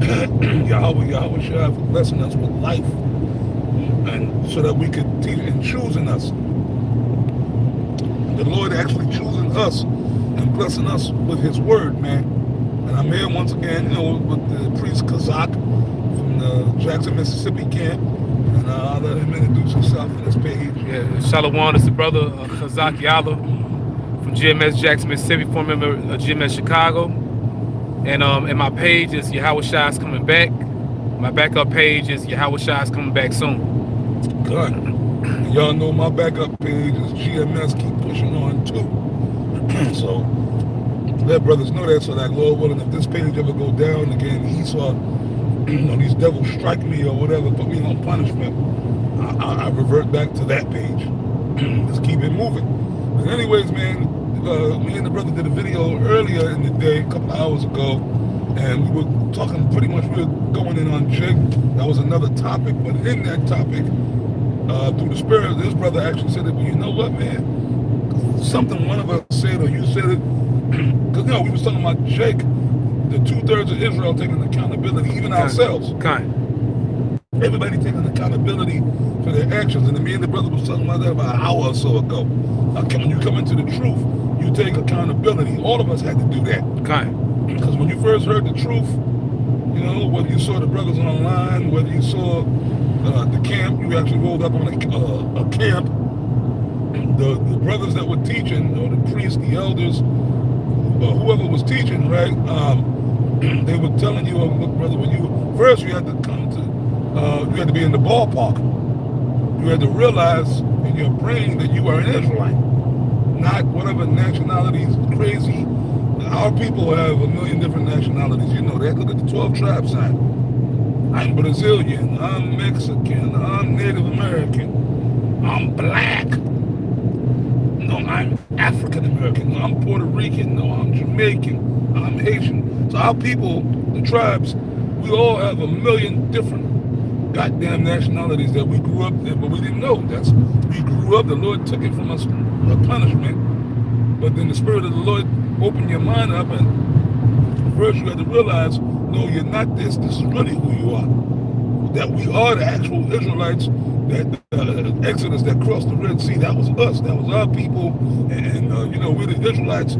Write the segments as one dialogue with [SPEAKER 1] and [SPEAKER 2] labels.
[SPEAKER 1] Yahawashai for blessing us with life, and so that we could teach and choosing us. The Lord actually choosing us and blessing us with His word, man. And I'm here once again, with the priest Kazak from the Jackson, Mississippi camp. And I'll let him introduce himself on this page.
[SPEAKER 2] Yeah, Shalom, it's the brother Kazak Yala from GMS Jackson, Mississippi, former member of GMS Chicago. And my page is YAHAWASHI is Coming Back. My backup page is YAHAWASHI is Coming Back Soon.
[SPEAKER 1] Good. Y'all know my backup page is GMS Keep Pushing On too. So let brothers know that, so that Lord willing, if this page ever go down again, Esau, these devils strike me or whatever, put me on punishment, I revert back to that page. Just keep it moving. But anyways, man, me and the brother did a video earlier in the day, a couple of hours ago, and we were talking pretty much, we were going in on Jake. That was another topic, but in that topic, through the spirit, this brother actually said it, well, you know what, man? Something one of us said, or you said it, because, we was talking about Jake, the 2/3 of Israel taking accountability, even ourselves. Everybody taking accountability for their actions. And me and the brother was talking about that about an hour or so ago. When you come into the truth, you take accountability. All of us had to do that. Because when you first heard the truth, whether you saw the brothers online, whether you saw the camp, you actually rolled up on a camp. The brothers that were teaching, or the priests, the elders, whoever was teaching, right? They were telling you, look, brother, when you had to come to, you had to be in the ballpark. You had to realize in your brain that you are an Israelite, not whatever nationalities, crazy. Our people have a million different nationalities, you know that. Look at the 12 tribe sign. I'm Brazilian, I'm Mexican, I'm Native American, I'm black. No, I'm African American, no, I'm Puerto Rican, no, I'm Jamaican, I'm Haitian. So our people, the tribes, we all have a million different goddamn nationalities that we grew up in, but we didn't know. We grew up, the Lord took it from us, a punishment, but then the Spirit of the Lord opened your mind up, and first you had to realize, no, you're not this is really who you are. That we are the actual Israelites, that Exodus that crossed the Red Sea, that was us, that was our people, and we're the Israelites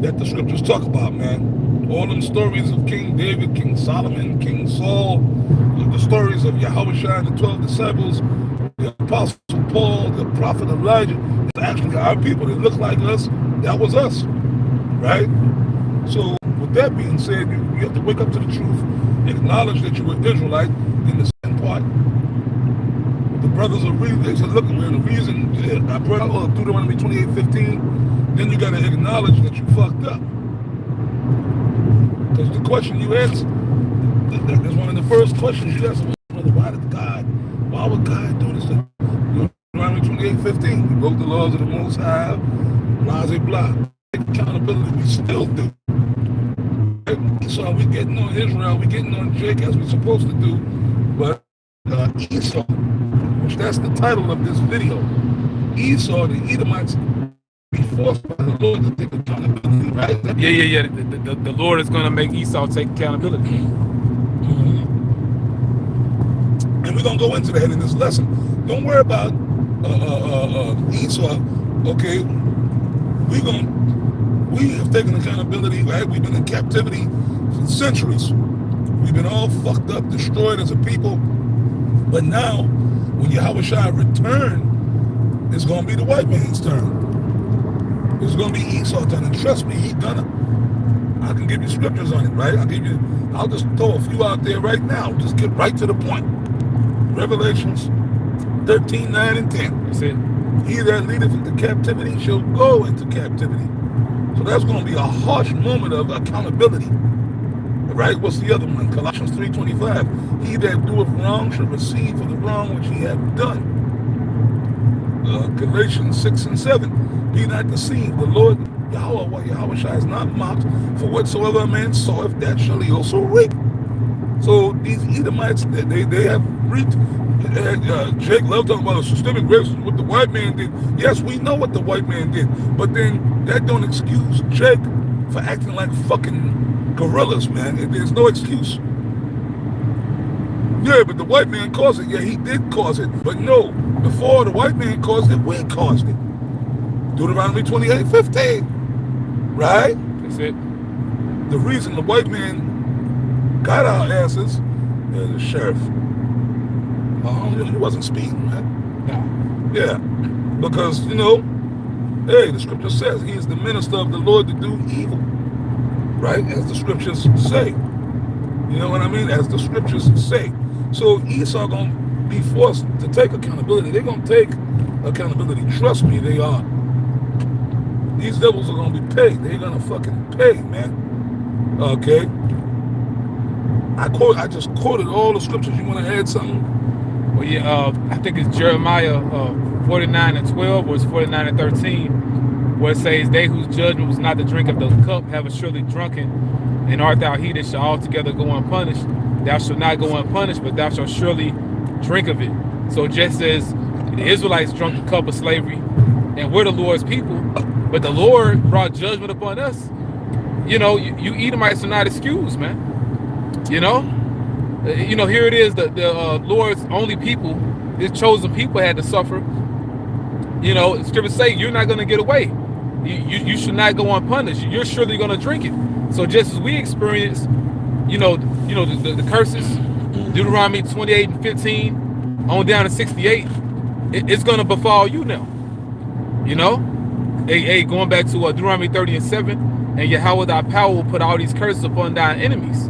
[SPEAKER 1] that the scriptures talk about, man. All them stories of King David, King Solomon, King Saul, the stories of Yahawashi and the 12 disciples, the Apostle Paul, the prophet Elijah, it's actually our people that look like us. That was us, right? So with that being said, you have to wake up to the truth, acknowledge that you were Israelite. In the second part, the brothers are reading, they said, look, man, the reason I brought out Deuteronomy 28:15, then you got to acknowledge that you fucked up. Because the question you asked, that's one of the first questions you asked, brother, why would God do this? Deuteronomy 28:15, we broke the laws of the Most High, blah, blah, blah. Accountability, we still do. So we getting on Israel, we getting on Jake as we're supposed to do, but Esau, which that's the title of this video, Esau, the Edomites, be forced by the Lord to take accountability, right?
[SPEAKER 2] Yeah. The Lord is going to make Esau take accountability.
[SPEAKER 1] Mm-hmm. And we're going to go into that in this lesson. Don't worry about Esau, okay? We have taken accountability, right? We've been in captivity for centuries. We've been all fucked up, destroyed as a people. But now, when Yahawashi return, it's going to be the white man's turn. It's going to be Esau's turn. And trust me, he's gonna. I can give you scriptures on it, right? I'll just throw a few out there right now. Just get right to the point. Revelations 13, 9, and 10.
[SPEAKER 2] That's it.
[SPEAKER 1] He that leadeth into captivity shall go into captivity. So that's going to be a harsh moment of accountability. Right? What's the other one? Colossians 3:25. He that doeth wrong shall receive for the wrong which he hath done. Galatians 6 and 7. Be not deceived. The Lord Yahawashi is not mocked. For whatsoever a man soweth, that shall he also reap. So these Edomites, they have reaped. Jake loved talking about a systemic racism, what the white man did. Yes, we know what the white man did, but then that don't excuse Jake for acting like fucking gorillas, man. There's no excuse. Yeah, but the white man caused it. Yeah, he did cause it. But no, before the white man caused it, we caused it. Deuteronomy 28:15. Right?
[SPEAKER 2] That's it.
[SPEAKER 1] The reason the white man got our asses, the sheriff, he wasn't speeding, right?
[SPEAKER 2] No.
[SPEAKER 1] Yeah. Because, hey, the scripture says he is the minister of the Lord to do evil. Right? As the scriptures say. You know what I mean? As the scriptures say. So Esau going to be forced to take accountability. They're going to take accountability. Trust me, they are. These devils are going to be paid. They're going to fucking pay, man. Okay? I just quoted all the scriptures. You want to add something?
[SPEAKER 2] Well, yeah, I think it's Jeremiah 49:12 or it's 49:13, where it says, "They whose judgment was not to drink of the cup have surely drunken, and art thou he that shall altogether go unpunished. Thou shalt not go unpunished, but thou shalt surely drink of it." So just as the Israelites drank the cup of slavery, and we're the Lord's people, but the Lord brought judgment upon us. You Edomites are not excused, man. Here it is, the Lord's only people, his chosen people had to suffer. Scriptures say you're not going to get away. You should not go unpunished. You're surely going to drink it. So just as we experience, the curses, Deuteronomy 28:15 on down to 68, it's going to befall you now. Hey, going back to Deuteronomy 30:7, and Yahweh thy power will put all these curses upon thine enemies.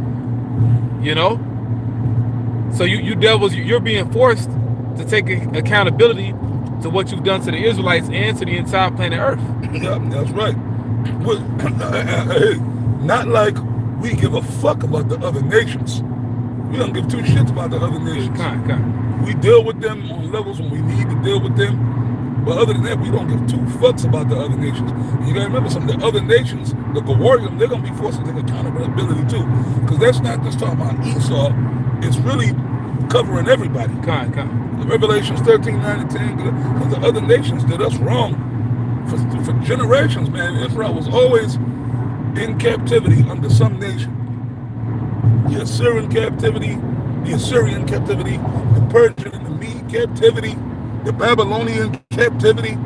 [SPEAKER 2] So you devils, you're being forced to take accountability to what you've done to the Israelites and to the entire planet Earth.
[SPEAKER 1] Yeah, that's right. Not like we give a fuck about the other nations. We don't give two shits about the other nations. We deal with them on levels when we need to deal with them. But other than that, we don't give two fucks about the other nations. And you gotta remember something, the other nations, the Gawarrium, they're gonna be forced to take accountability too. Because that's not just talking about Esau, it's really covering everybody. Revelations 13:9-10, because the other nations did us wrong. For generations, man, Israel was always in captivity under some nation. The Assyrian captivity, the Persian and the Mede captivity, the Babylonian captivity.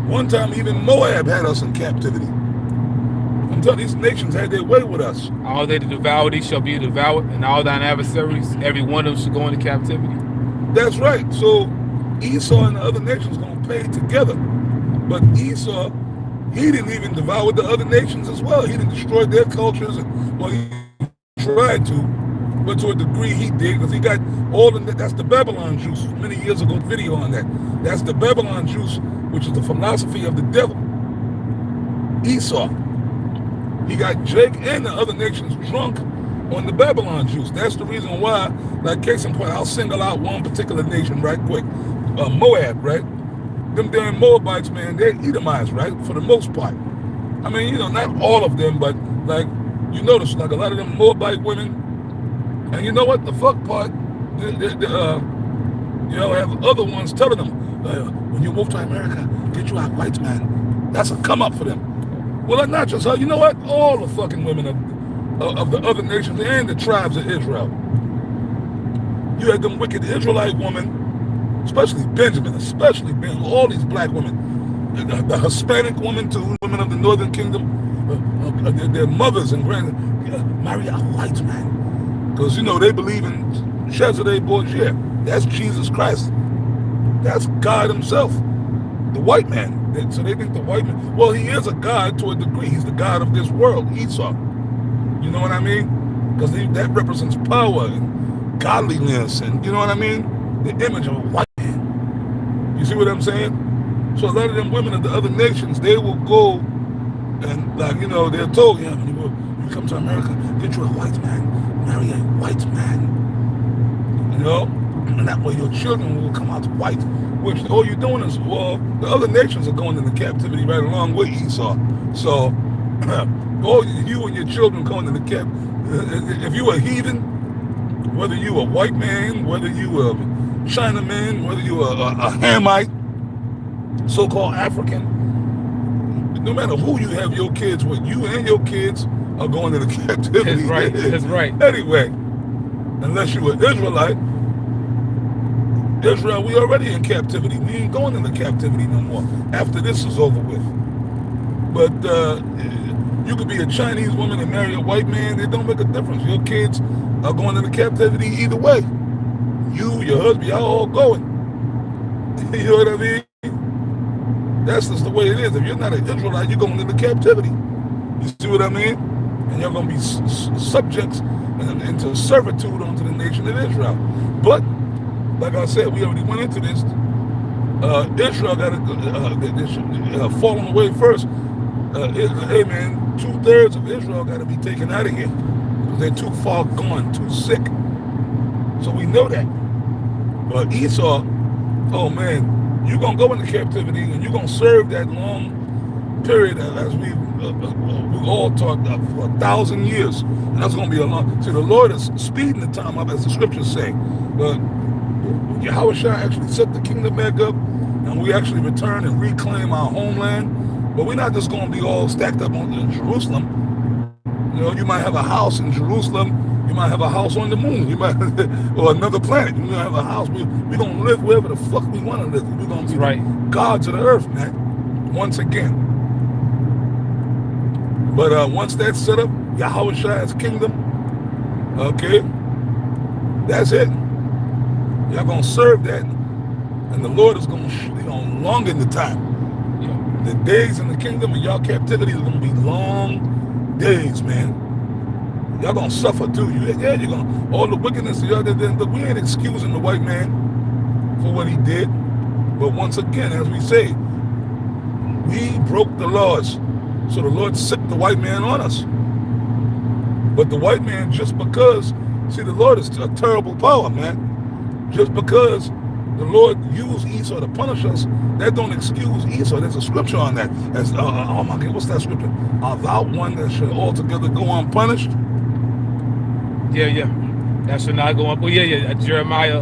[SPEAKER 1] One time even Moab had us in captivity. I'm telling you, these nations had their way with us.
[SPEAKER 2] All they devour thee shall be devoured, and all thine adversaries, every one of them should go into captivity.
[SPEAKER 1] That's right. So Esau and the other nations going to pay together. But Esau, he didn't even devour the other nations as well. He didn't destroy their cultures. He tried to, but to a degree he did, because he got all of that. That's the Babylon juice. Many years ago, video on that. That's the Babylon juice, which is the philosophy of the devil. Esau. He got Jake and the other nations drunk on the Babylon juice. That's the reason why, like case in point, I'll single out one particular nation right quick. Moab, right? Them damn Moabites, man, they're Edomites, right? For the most part. I mean, not all of them, but like, you notice, like a lot of them Moabite women, and you know what? The fuck part, have other ones telling them, when you move to America, get you a white man. That's a come up for them. Well, not just her. You know what? All the fucking women of the other nations and the tribes of Israel. You had them wicked Israelite women, especially Benjamin, all these black women. The Hispanic women too, women of the Northern Kingdom, their mothers and marry a white man. Because, they believe in Shazadeh Borgia. That's Jesus Christ. That's God himself. The white man. So they think the white man, well, he is a God to a degree. He's the God of this world, Esau. You know what I mean? Because that represents power and godliness and, you know what I mean? The image of a white man. You see what I'm saying? So a lot of them women of the other nations, they will go and, like, they're told, when you come to America, get you a white man, marry a white man. And that way your children will come out white. Which all you're doing is, the other nations are going into captivity right along with Esau. So, all you and your children going into if you a heathen, whether you a white man, whether you a Chinaman, whether you a Hamite, so-called African, no matter who you have your kids with, you and your kids are going into captivity.
[SPEAKER 2] That's right.
[SPEAKER 1] Anyway, unless you were Israelite. Israel, we already in captivity. We ain't going into captivity no more after this is over with. But you could be a Chinese woman and marry a white man. It don't make a difference. Your kids are going into captivity either way. You, your husband, y'all all going. You know what I mean? That's just the way it is. If you're not an Israelite, you're going into captivity. You see what I mean? And you're going to be subjects into servitude unto the nation of Israel. But, like I said, we already went into this. Israel got to fallen away first. Hey man, 2/3 of Israel got to be taken out of here because they're too far gone, too sick. So we know that. But Esau, oh man, you're going to go into captivity and you're going to serve that long period as we all talked of for 1,000 years. And that's going to be a long... See, the Lord is speeding the time up, as the scriptures say. But YAHAWASHI actually set the kingdom back up and we actually return and reclaim our homeland. But we're not just going to be all stacked up in Jerusalem. You know, you might have a house in Jerusalem. You might have a house on the moon. You might, or another planet. You might have a house. We're going to live wherever the fuck we want to live. We're going to be
[SPEAKER 2] right.
[SPEAKER 1] gods of the earth, man. Once again. But once that's set up, YAHAWASHI's kingdom, okay, that's it. Y'all going to serve that. And the Lord is going to longing the time. The days in the kingdom of y'all captivity is going to be long days, man. Y'all going to suffer too. Yeah, you're going to, all the wickedness of y'all did. Look, we ain't excusing the white man for what he did. But once again, as we say, we broke the laws. So the Lord sicked the white man on us. But the white man, just because, see, the Lord is a terrible power, man. Just because the Lord used Esau to punish us, that don't excuse Esau. There's a scripture on that. As, oh my God, what's that scripture? Thou one that should altogether go unpunished?
[SPEAKER 2] Yeah. That should not go on. Well, yeah. Jeremiah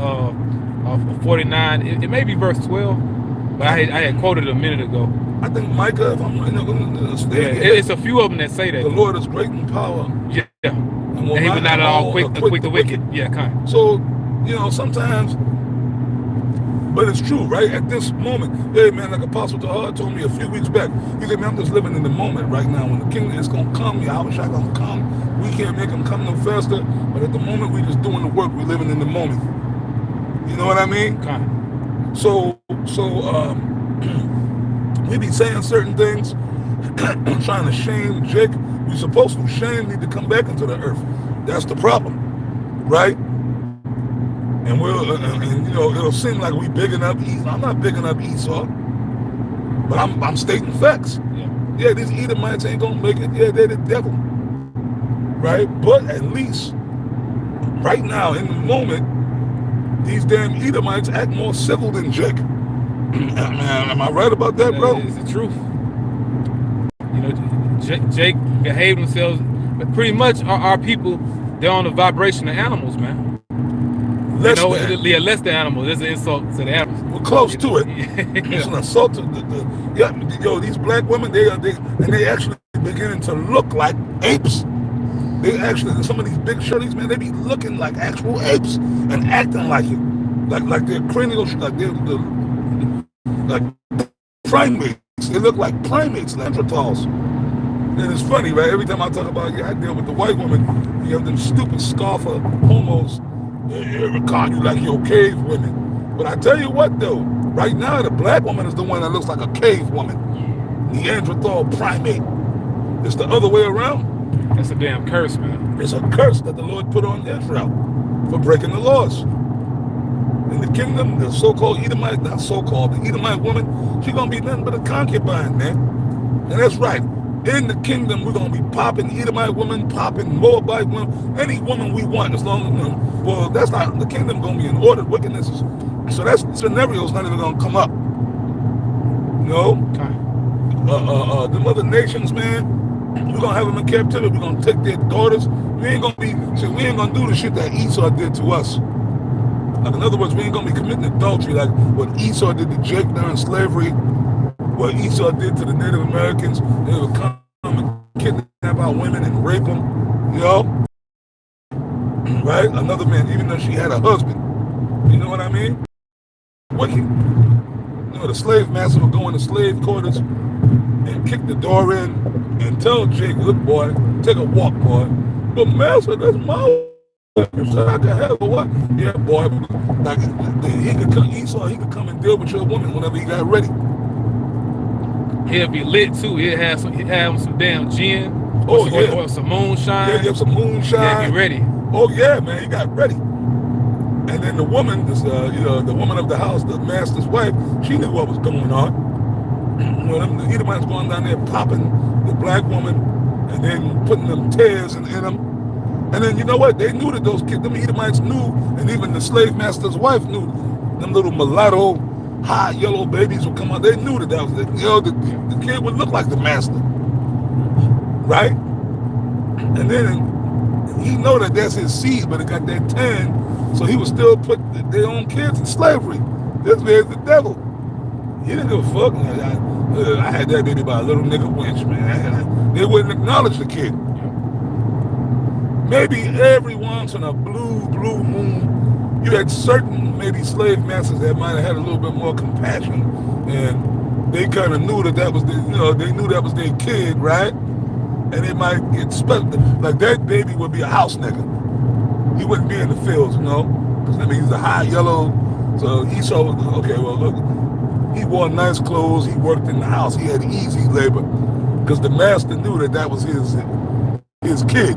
[SPEAKER 2] 49. It may be verse 12, but I had quoted a minute ago.
[SPEAKER 1] I think Micah, if I'm
[SPEAKER 2] it's a few of them that say that.
[SPEAKER 1] The Lord is great in power.
[SPEAKER 2] Yeah.
[SPEAKER 1] And
[SPEAKER 2] he will not at all quick the wicked. Yeah, kind of.
[SPEAKER 1] So, you know, sometimes, but it's true, right? At this moment, hey man, like Apostle Tahar told me a few weeks back, he said, man, I'm just living in the moment right now. When the kingdom is going to come, YAHAWASHI going to come. We can't make him come no faster, but at the moment, we just doing the work. We living in the moment. You know what I mean?
[SPEAKER 2] Kind of.
[SPEAKER 1] So, we be saying certain things, trying to shame Jake. We're supposed to shame need to come back into the earth. That's the problem, right? And and you know, it'll seem like we bigging up Esau. I'm not bigging up Esau, but I'm stating facts. Yeah, these Edomites ain't gonna make it. Yeah, they're the devil, right? But at least right now, in the moment, these damn Edomites act more civil than Jake. Am I right about that, bro?
[SPEAKER 2] It's the truth. You know, Jake behaved themselves, but pretty much our people, they're on the vibration of animals, man. Less than animals. It's an insult to the animals.
[SPEAKER 1] We're close to it. It's an assault to these black women, they actually beginning to look like apes. They actually, some of these big shirties, man, they be looking like actual apes and acting like it. Like they're cranial, like they're like primates. They look like primates, Neanderthals. And it's funny, right? Every time I talk about, I deal with the white woman, you have them stupid scoffer homos. They regard you like you're cave women. But I tell you what, though, right now, the black woman is the one that looks like a cave woman. Neanderthal primate. It's the other way around.
[SPEAKER 2] That's a damn curse, man.
[SPEAKER 1] It's a curse that the Lord put on Israel for breaking the laws. In the kingdom, the so-called Edomite, not so-called, the Edomite woman, she's going to be nothing but a concubine, man. And that's right. In the kingdom, we're going to be popping Edomite women, popping Moabite women, any woman we want, as long as, well, that's not, the kingdom going to be in order. Wickedness is, so that scenario is not even going to come up. No? The other nations, man, we're going to have them in captivity. We're going to take their daughters. We ain't going to do the shit that Esau did to us. Like, in other words, we ain't going to be committing adultery like what Esau did to Jake during slavery, what Esau did to the Native Americans. They would come and kidnap our women and rape them, you know? right? Another man, even though she had a husband. You know what I mean? Wicked. You know, the slave master would go in the slave quarters and kick the door in and tell Jake, look, boy, take a walk, boy. But master, that's my wife. So I can have a wife. Yeah, boy. Like, he could come and deal with your woman whenever he got ready.
[SPEAKER 2] He'll be lit too. He'll have some damn gin.
[SPEAKER 1] Oh, yeah.
[SPEAKER 2] Or some moonshine.
[SPEAKER 1] Yeah, some moonshine.
[SPEAKER 2] Yeah, be ready.
[SPEAKER 1] Oh, yeah, man, he got ready. And then the woman, the woman of the house, the master's wife, she knew what was going on. You know, the Edomites going down there popping the black woman and then putting them tears in them. And then, you know what? They knew that those kids, them Edomites knew, and even the slave master's wife knew, them little mulatto, high yellow babies would come out. They knew that was the kid would look like the master. Right? And then he know that that's his seed, but it got that tan, so he would still put their own kids in slavery. This man's the devil. He didn't give a fuck. I had that baby by a little nigga wench, man. They wouldn't acknowledge the kid. Maybe every once in a blue moon, you had certain maybe slave masters that might have had a little bit more compassion, and they kind of knew that was they knew that was their kid, right? And they might get special. Like that baby would be a house nigga. He wouldn't be in the fields, because I mean he's a high yellow. So he saw, okay, well look, he wore nice clothes. He worked in the house. He had easy labor, because the master knew that was his kid.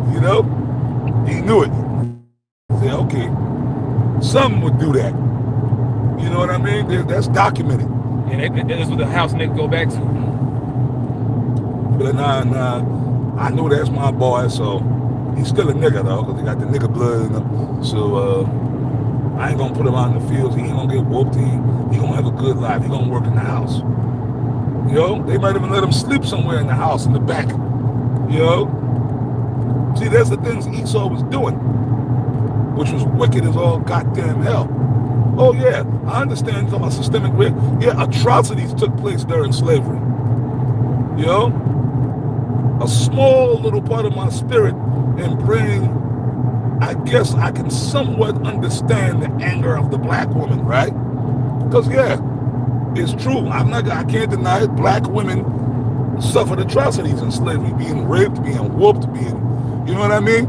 [SPEAKER 1] He knew it. He said, okay, some would do that. You know what I mean? That's documented.
[SPEAKER 2] And that's what the house nigga go back to.
[SPEAKER 1] But nah. I know that's my boy, so he's still a nigga though, because he got the nigga blood in him. So I ain't gonna put him out in the fields. He ain't gonna get whooped. He gonna have a good life. He gonna work in the house. They might even let him sleep somewhere in the house in the back. See, that's the things Esau was doing, which was wicked as all goddamn hell. Oh yeah, I understand you're talking about systemic rape. Yeah, atrocities took place during slavery. A small little part of my spirit and brain, I guess I can somewhat understand the anger of the black woman, right? Because yeah, it's true. I can't deny it. Black women suffered atrocities in slavery, being raped, being whooped, you know what I mean?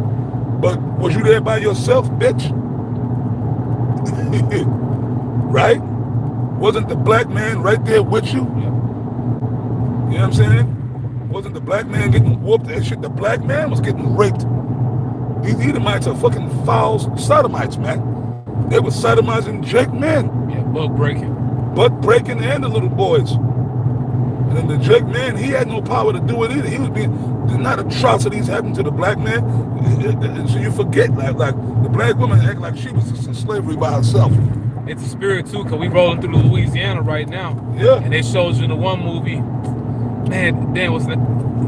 [SPEAKER 1] But was you there by yourself, bitch? Right? Wasn't the black man right there with you? You know what I'm saying? Wasn't the black man getting whooped and shit? The black man was getting raped. These Edomites are fucking foul sodomites, man. They were sodomizing Jake men.
[SPEAKER 2] Yeah, butt breaking and the little boys. And then the Jake man, he had no power to do it either. He was not atrocities happened to the black man. So you forget, like the black woman act like she was just in slavery by herself. It's a spirit too, because we rolling through Louisiana right now.
[SPEAKER 1] Yeah.
[SPEAKER 2] And they showed you in the one movie, man, damn, what's that?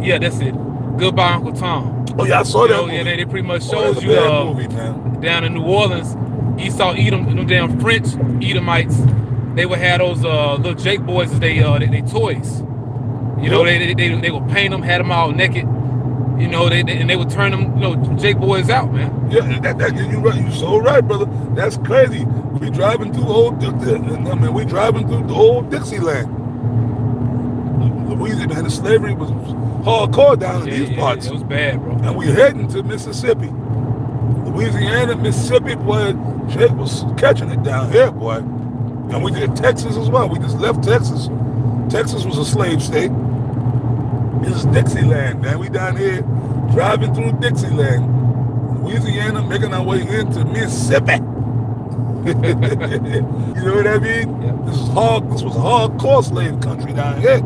[SPEAKER 2] Yeah, that's it. Goodbye, Uncle Tom.
[SPEAKER 1] Oh yeah, I saw that movie.
[SPEAKER 2] Yeah, they pretty much
[SPEAKER 1] showed
[SPEAKER 2] you
[SPEAKER 1] movie, man.
[SPEAKER 2] Down in New Orleans, Esau Edom, them damn French Edomites, they would have those little Jake boys as they toys. They would paint them, had them all naked. And they would turn them, Jake boys out, man.
[SPEAKER 1] Yeah, you're right. You're so right, brother. That's crazy. We driving through the old Dixieland. Louisiana, man, the slavery was hardcore down in these parts.
[SPEAKER 2] It was bad, bro.
[SPEAKER 1] And we heading to Mississippi. Louisiana, Mississippi, boy, Jake was catching it down here, boy. And we did Texas as well. We just left Texas. Texas was a slave state. This is Dixieland, man. We down here driving through Dixieland, Louisiana, making our way into Mississippi. You know what I mean?
[SPEAKER 2] Yeah.
[SPEAKER 1] This was hardcore slave country down here.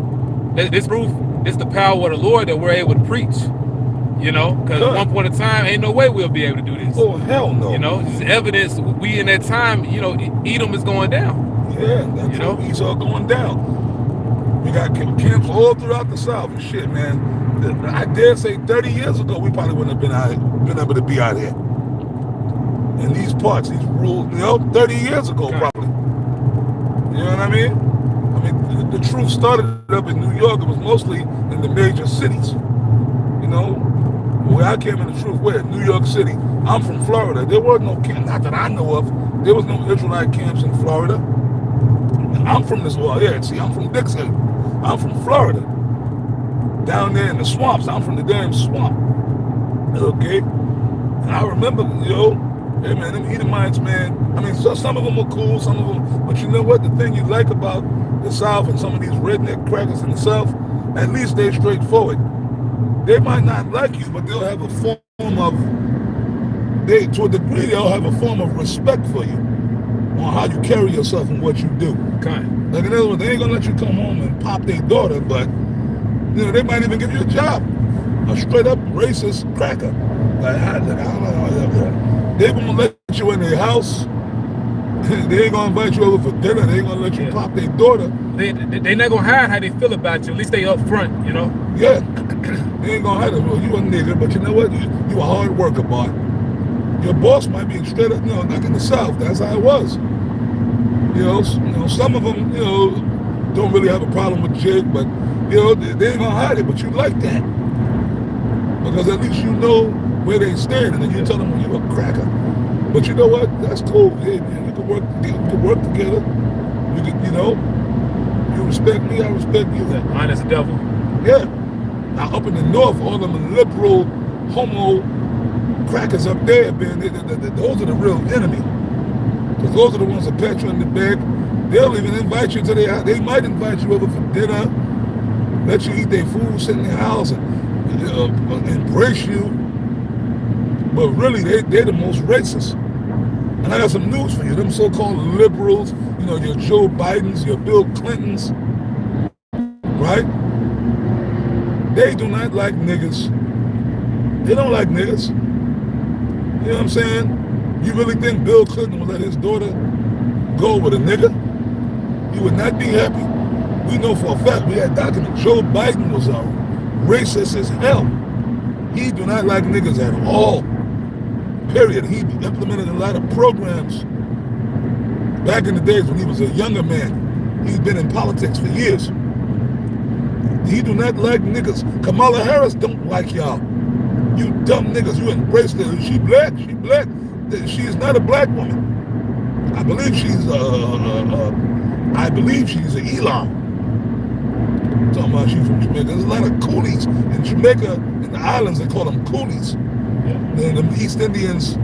[SPEAKER 2] This proof, it's the power of the Lord that we're able to preach. Because at one point in time, ain't no way we'll be able to do this.
[SPEAKER 1] Oh, hell no.
[SPEAKER 2] It's evidence we in that time, Edom is going down.
[SPEAKER 1] Yeah, that's Esau going down. We got camps all throughout the South and shit, man. I dare say 30 years ago, we probably wouldn't have been able to be out here. In these parts, these rules, 30 years ago, probably. You know what I mean? The truth started up in New York. It was mostly in the major cities. where I came in the truth, where? New York City. I'm from Florida. There was no camp, not that I know of. There was no Israelite camps in Florida. I'm from this world. Yeah, see, I'm from Dixon. I'm from Florida. Down there in the swamps. I'm from the damn swamp. Okay? And I remember, hey man, them Edomites, man. I mean, so some of them were cool, some of them. But you know what? The thing you like about the South and some of these redneck crackers in the South, at least they're straightforward. They might not like you, but they'll have a form of, to a degree, they'll have a form of respect for you on how you carry yourself and what you do.
[SPEAKER 2] Okay.
[SPEAKER 1] Like in other words, they ain't gonna let you come home and pop their daughter, but they might even give you a job. A straight up racist cracker. Like, I don't know. They're gonna let you in their house. They ain't gonna invite you over for dinner. They ain't gonna let you pop their daughter.
[SPEAKER 2] They not gonna hide how they feel about you. At least they up front,
[SPEAKER 1] Yeah. They ain't gonna hide it. Well, you a nigga, but you know what? You a hard worker, boy. Your boss might be straight up, like in the South. That's how it was. Some of them, don't really have a problem with Jake, but they ain't gonna hide it. But you like that because at least you know where they stand, and then you tell them you're a cracker. But you know what? That's cool. Yeah, you can work together. You can, you respect me, I respect you.
[SPEAKER 2] Mine is the devil.
[SPEAKER 1] Yeah. Now up in the north, all them liberal homo crackers up there, man, those are the real enemy. Because those are the ones that pat you on the back. They'll even invite you to their house. They might invite you over for dinner, let you eat their food, sit in their house, and embrace you. But really, they're the most racist. And I got some news for you. Them so-called liberals, your Joe Bidens, your Bill Clintons, right? They do not like niggas. They don't like niggas. You know what I'm saying? You really think Bill Clinton would let his daughter go with a nigga? You would not be happy. We know for a fact, we had documents. Joe Biden was a racist as hell. He do not like niggas at all. Period. He implemented a lot of programs back in the days when he was a younger man. He's been in politics for years. He do not like niggas. Kamala Harris don't like y'all. You dumb niggas, you embrace her. She black, she black. She is not a black woman. I believe she's an Elam. Talking about she's from Jamaica. There's a lot of coolies in Jamaica, in the islands. They call them coolies. Yeah. And the East Indians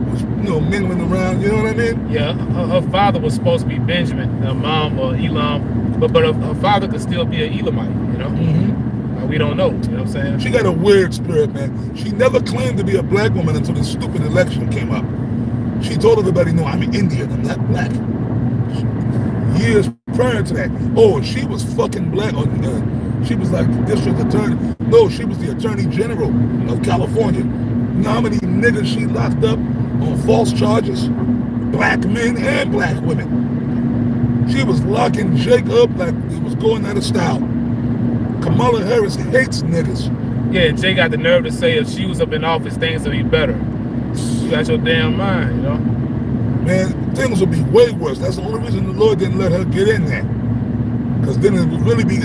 [SPEAKER 1] was, mingling around. You know what I mean?
[SPEAKER 2] Yeah. Her father was supposed to be Benjamin. Her mom or Elam, but her father could still be an Elamite.
[SPEAKER 1] Mm-hmm.
[SPEAKER 2] We don't know. You know what I'm saying?
[SPEAKER 1] She got a weird spirit, man. She never claimed to be a black woman until this stupid election came up. She told everybody, no, I'm Indian, I'm not black. Years prior to that. Oh, she was fucking black. She was like the district attorney. No, she was the attorney general of California. You know how many niggas she locked up on false charges? Black men and black women. She was locking Jake up like it was going out of style. Kamala Harris hates niggas.
[SPEAKER 2] Yeah, Jay got the nerve to say if she was up in office, things would be better. You got your damn mind,
[SPEAKER 1] Man, things would be way worse. That's the only reason the Lord didn't let her get in there. Because then it would really be,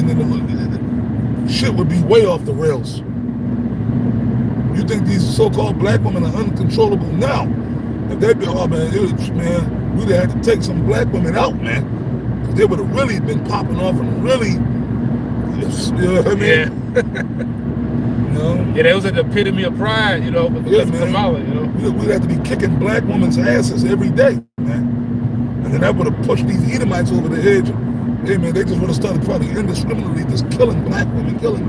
[SPEAKER 1] shit would be way off the rails. You think these so-called black women are uncontrollable now? If they'd be, we'd have had to take some black women out, man. Because they would have really been popping off and really, you know what I mean?
[SPEAKER 2] Yeah. Yeah, that was at the epitome of pride, because of Kamala,
[SPEAKER 1] We'd have to be kicking black women's asses every day, man. And then that would have pushed these Edomites over the edge. Hey, man, they just would have started probably indiscriminately just killing black women, killing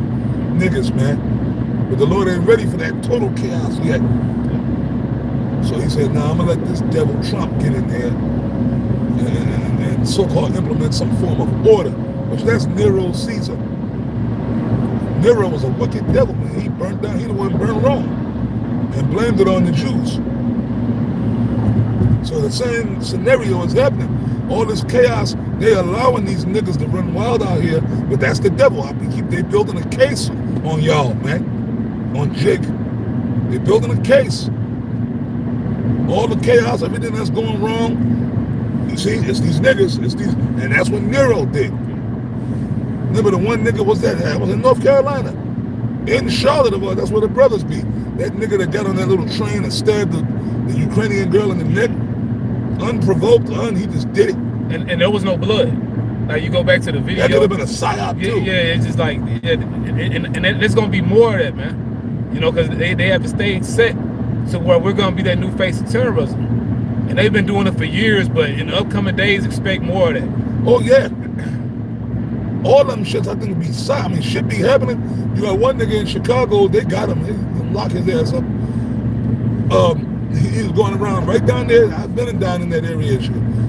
[SPEAKER 1] niggas, man. But the Lord ain't ready for that total chaos yet. So he said, I'm going to let this devil Trump get in there and so-called implement some form of order, which that's Nero Caesar. Nero was a wicked devil, man. He burnt down, he the one burned Rome and blamed it on the Jews. So the same scenario is happening. All this chaos, they allowing these niggas to run wild out here, but that's the devil. They building a case on y'all, man. On Jake. They're building a case. All the chaos, everything that's going wrong, you see, it's these niggas, and that's what Nero did. Remember the one nigga was in North Carolina. In Charlotte, that's where the brothers be. That nigga that got on that little train and stabbed the Ukrainian girl in the neck, unprovoked, he just did it.
[SPEAKER 2] And there was no blood. Like, you go back to the video.
[SPEAKER 1] That could have been a psyop too.
[SPEAKER 2] Yeah, it's just like, and there's gonna be more of that, man. You know, because they have the stage set to where we're gonna be that new face of terrorism, and they've been doing it for years. But in the upcoming days, expect more of that.
[SPEAKER 1] Oh yeah, all them shits I think would be psyop. I mean, shit be happening. You got one nigga in Chicago, they got him. They lock his ass up. He was going around right down there. I've been down in that area.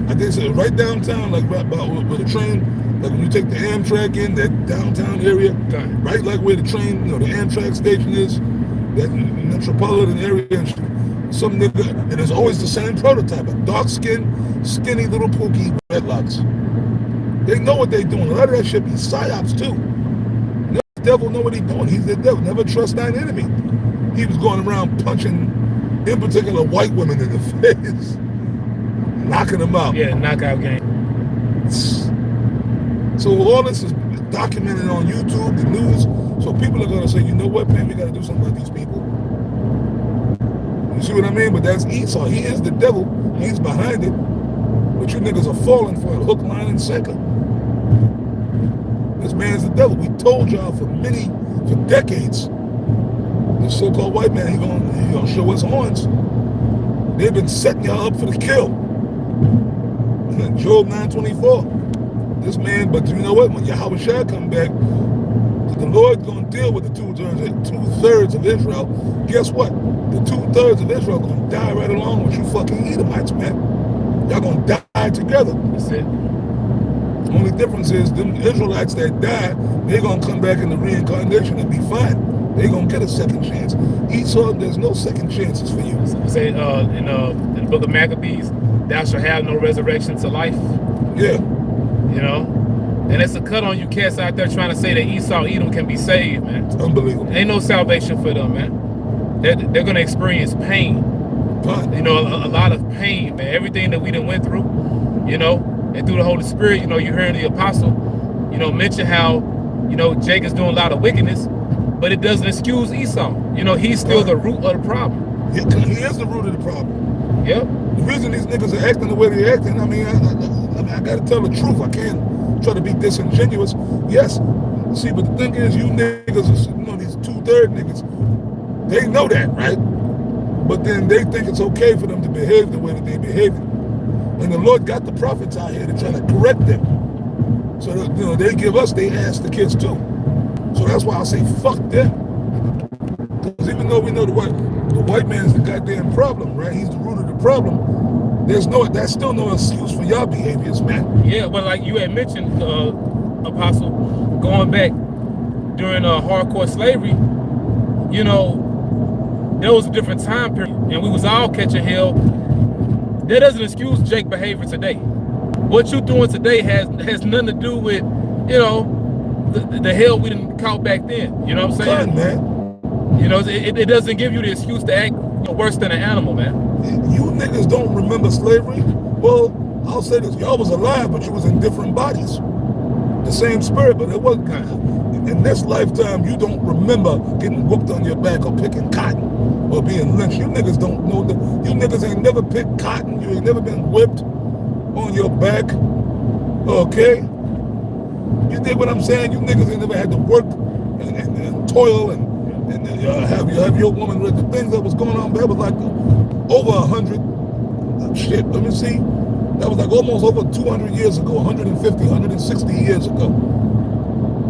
[SPEAKER 1] I think so, right downtown, like right by where the train, like when you take the Amtrak in, that downtown area, right like where the train, the Amtrak station is, that metropolitan area. Some nigga, and it's always the same prototype: a dark skin, skinny little pookie, dreadlocks. They know what they doing. A lot of that shit be psyops too. The devil know what he doing. He's the devil. Never trust thine enemy. He was going around punching, in particular, white women in the face, knocking them out.
[SPEAKER 2] Yeah, knockout game.
[SPEAKER 1] So all this is documented on YouTube, the news. So people are gonna say, you know what, man, we gotta do something about these people. You see what I mean? But that's Esau. He is the devil. He's behind it. But you niggas are falling for it, hook, line, and sinker. This man's the devil. We told y'all for decades. The so-called white man, he gonna show his horns. They've been setting y'all up for the kill. Job 9:24. This man, but you know what? When YAHAWASHI come back, the Lord's gonna deal with the two-thirds of Israel. Guess what? The 2/3 of Israel gonna die right along with you fucking Edomites, man. Y'all gonna die together.
[SPEAKER 2] That's it.
[SPEAKER 1] Only difference is them Israelites that die, they're gonna come back in the reincarnation and be fine. They're gonna get a second chance. Esau, there's no second chances for you.
[SPEAKER 2] Say in the book of Maccabees, thou shalt have no resurrection to life.
[SPEAKER 1] Yeah.
[SPEAKER 2] You know? And it's a cut on you cats out there trying to say that Esau, Edom can be saved, man.
[SPEAKER 1] It's unbelievable.
[SPEAKER 2] Ain't no salvation for them, man. They're gonna experience pain.
[SPEAKER 1] Fine.
[SPEAKER 2] You know, a lot of pain, man. Everything that we done went through, you know, and through the Holy Spirit, you know, you heard the apostle, you know, mention how, you know, Jacob's doing a lot of wickedness, but it doesn't excuse Esau. You know, he's still the root of the problem.
[SPEAKER 1] He is the root of the problem.
[SPEAKER 2] Yep.
[SPEAKER 1] The reason these niggas are acting the way they're acting, I mean, I gotta tell the truth. I can't try to be disingenuous. Yes. See, but the thing is, you niggas, you know, these 2/3 niggas, they know that, right? But then they think it's okay for them to behave the way that they behave. And the Lord got the prophets out here to try to correct them. So that, you know, they give us their ass to kiss too. So that's why I say fuck them. Because even though we know the white man's the goddamn problem, right? He's the root of the problem. That's still no excuse for y'all behaviors, man.
[SPEAKER 2] Yeah, but like you had mentioned, Apostle, going back during hardcore slavery, you know, there was a different time period, and we was all catching hell. That doesn't excuse Jake's behavior today. What you doing today has nothing to do with, you know, the hell we didn't caught back then. You know what I'm saying?
[SPEAKER 1] Fine, man.
[SPEAKER 2] You know, it doesn't give you the excuse to act worse than an animal, man.
[SPEAKER 1] You niggas don't remember slavery? Well, I'll say this. Y'all was alive, but you was in different bodies. The same spirit, but it wasn't kind of. In this lifetime, you don't remember getting whooped on your back or picking cotton or being lynched. You niggas don't know that. You niggas ain't never picked cotton. You ain't never been whipped on your back. Okay? You dig what I'm saying? You niggas ain't never had to work and toil and have your woman with the things that was going on. That was like over 100. Shit, let me see. That was like almost over 200 years ago, 150, 160 years ago.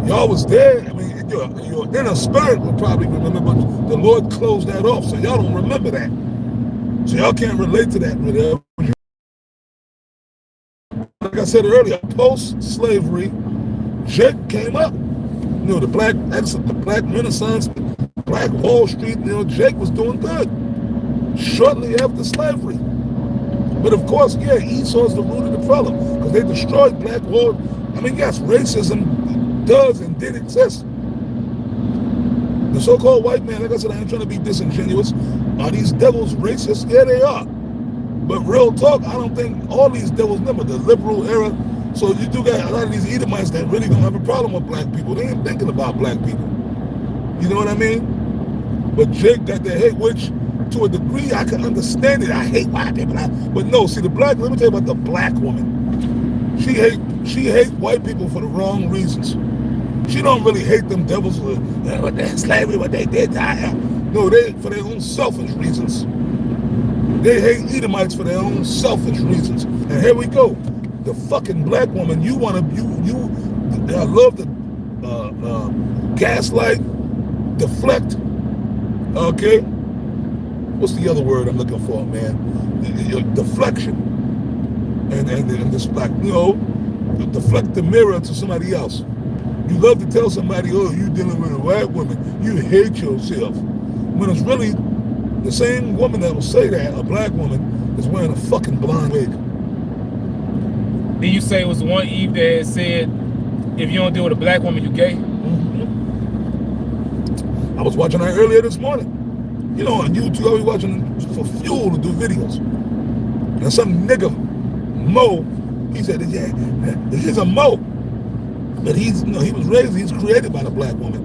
[SPEAKER 1] Y'all was there. I mean, your inner spirit would probably remember, but the Lord closed that off, so y'all don't remember that. So y'all can't relate to that. Like I said earlier, post-slavery, Jake came up. You know, the black Renaissance, Black Wall Street, you know, Jake was doing good shortly after slavery. But of course, yeah, Esau's the root of the problem because they destroyed Black Wall. I mean, yes, racism does and did exist. The so-called white man, like I said, I ain't trying to be disingenuous. Are these devils racist? Yeah, they are. But real talk, I don't think all these devils, remember the liberal era. So you do got a lot of these Edomites that really don't have a problem with black people. They ain't thinking about black people. You know what I mean? But Jake got that hate, which to a degree I can understand it. I hate white people, but no. See, the black. Let me tell you about the black woman. She hate white people for the wrong reasons. She don't really hate them devils for what their slavery, what they did. No, they for their own selfish reasons. They hate Edomites for their own selfish reasons. And here we go. The fucking black woman, you love to gaslight, deflect. Okay, what's the other word I'm looking for, man? Deflection, and this black, deflect the mirror to somebody else. You love to tell somebody, oh, you dealing with a white woman, you hate yourself. When it's really the same woman that will say that, a black woman, is wearing a fucking blonde wig.
[SPEAKER 2] Did you say it was one Eve that said, if you don't deal with a black woman, you gay?
[SPEAKER 1] Mm-hmm. I was watching that earlier this morning. On YouTube, I was watching for fuel to do videos. And some nigga, Mo, he said, yeah, he's a Mo. But he was created by the black woman.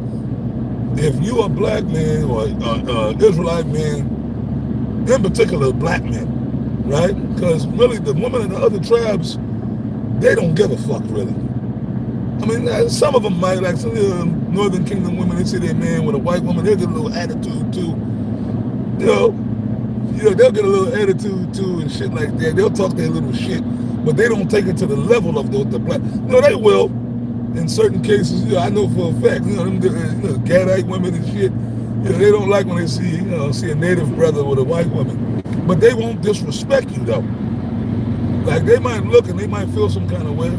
[SPEAKER 1] If you a black man or Israelite man, in particular black men, right? Because really the women in the other tribes, they don't give a fuck really. I mean, some of them might, like some Northern Kingdom women, they see their man with a white woman, they'll get a little attitude too. They'll get a little attitude too and shit like that. They'll talk their little shit, but they don't take it to the level of the black. They will. In certain cases, I know for a fact, them Gadite women and shit, they don't like when they see a native brother with a white woman. But they won't disrespect you though. Like they might look and they might feel some kind of way.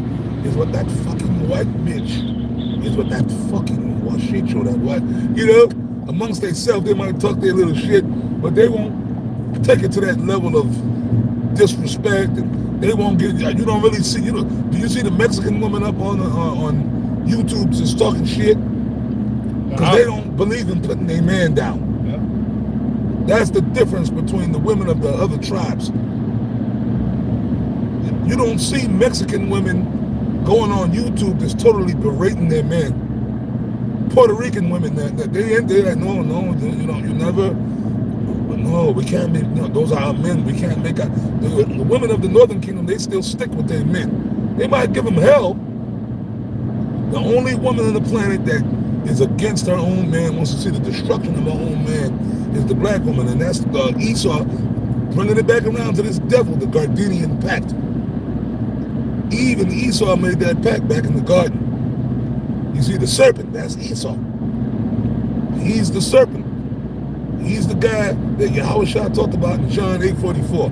[SPEAKER 1] Is what that fucking white bitch. Is what that fucking washicho, that white, amongst themselves they might talk their little shit, but they won't take it to that level of disrespect, and they won't get. You don't really see. Do you see the Mexican woman up on YouTube just talking shit? Because they don't believe in putting their man down.
[SPEAKER 2] Yeah.
[SPEAKER 1] That's the difference between the women of the other tribes. You don't see Mexican women going on YouTube just totally berating their men. Puerto Rican women that they like, no, you never. No, we can't make. Those are our men. We can't make. The women of the Northern Kingdom, they still stick with their men. They might give them hell. The only woman on the planet that is against her own man, wants to see the destruction of her own man, is the black woman, and that's Esau, bringing it back around to this devil, the Gardenian pact. Eve and Esau made that pact back in the garden. You see, the serpent, that's Esau. He's the serpent. He's the guy that Yahawashi talked about in John 8:44.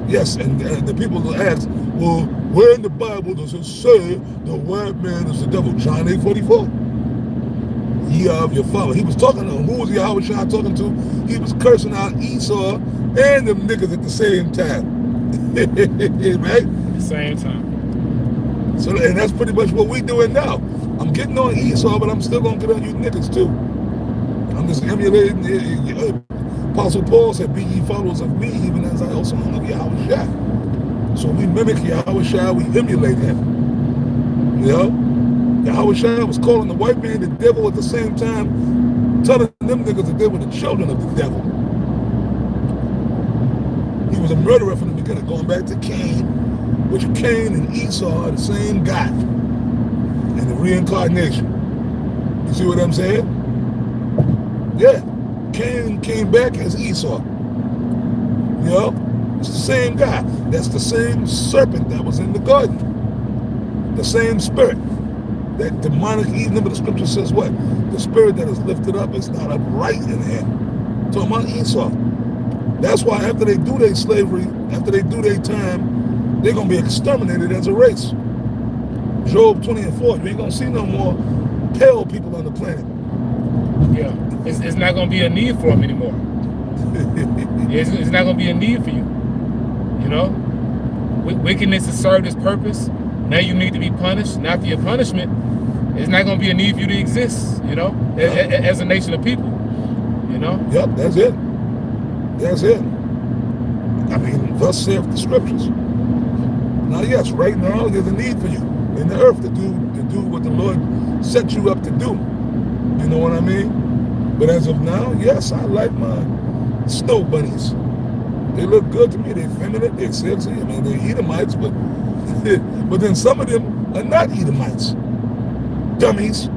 [SPEAKER 1] Yes, and the people will ask, well, where in the Bible does it say the white man is the devil? John 8:44. Ye are of your father. He was talking to who was Yahawashi talking to? He was cursing out Esau and them niggas at the same time. Right?
[SPEAKER 2] Same time.
[SPEAKER 1] So, and that's pretty much what we doing now. I'm getting on Esau, but I'm still gonna get on you niggas too. I'm just emulating. Apostle Paul said, "Be ye followers of me, even as I also am of Yahawashi." So we mimic Yahawashi, we emulate him. Yahawashi was calling the white man the devil at the same time, telling them niggas that they were the children of the devil. He was a murderer from the beginning, going back to Cain, which Cain and Esau are the same guy in the reincarnation. You see what I'm saying? Yeah. Cain came back as Esau. It's the same guy. That's the same serpent that was in the garden. The same spirit. That demonic, remember the scripture says what? The spirit that is lifted up is not upright in him. Talking about Esau. That's why after they do their slavery, after they do their time, they're going to be exterminated as a race. Job 20:4, you ain't going to see no more pale people on the planet.
[SPEAKER 2] Yeah, it's not going to be a need for them anymore. It's not going to be a need for you. Wickedness has served its purpose. Now you need to be punished. And after your punishment, it's not going to be a need for you to exist, as a nation of people,
[SPEAKER 1] Yep, that's it. That's it. I mean, thus saith the scriptures. Now, yes, right now there's a need for you in the earth to do what the Lord set you up to do. You know what I mean? But as of now, yes, I like my snow bunnies. They look good to me. They're feminine. They're sexy. I mean, they're Edomites, but but then some of them are not Edomites. Dummies.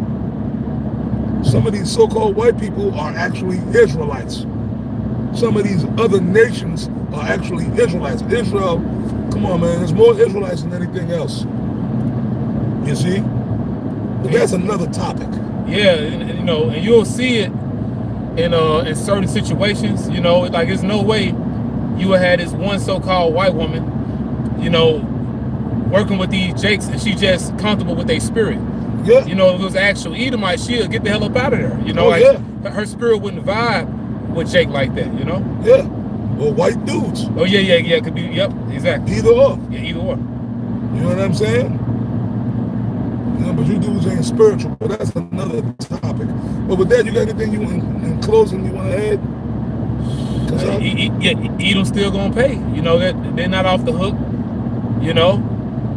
[SPEAKER 1] Some of these so-called white people are actually Israelites. Some of these other nations are actually Israelites. Israel, come on, man. There's more Israelites than anything else. You see? But that's another topic.
[SPEAKER 2] Yeah, and you'll see it in certain situations. Like there's no way you would have this one so-called white woman, working with these Jakes, and she just comfortable with their spirit.
[SPEAKER 1] Yeah.
[SPEAKER 2] If it was actual Edomite, she'll get the hell up out of there. Her spirit wouldn't vibe with Jake like that.
[SPEAKER 1] Yeah. Or white dudes.
[SPEAKER 2] Oh yeah. Could be. Yep. Exactly.
[SPEAKER 1] Either or.
[SPEAKER 2] Yeah, either or.
[SPEAKER 1] You know what I'm saying? But you dudes ain't spiritual. But that's another topic. But with that, you got anything you in closing you want to add?
[SPEAKER 2] Edom still gonna pay. They're not off the hook.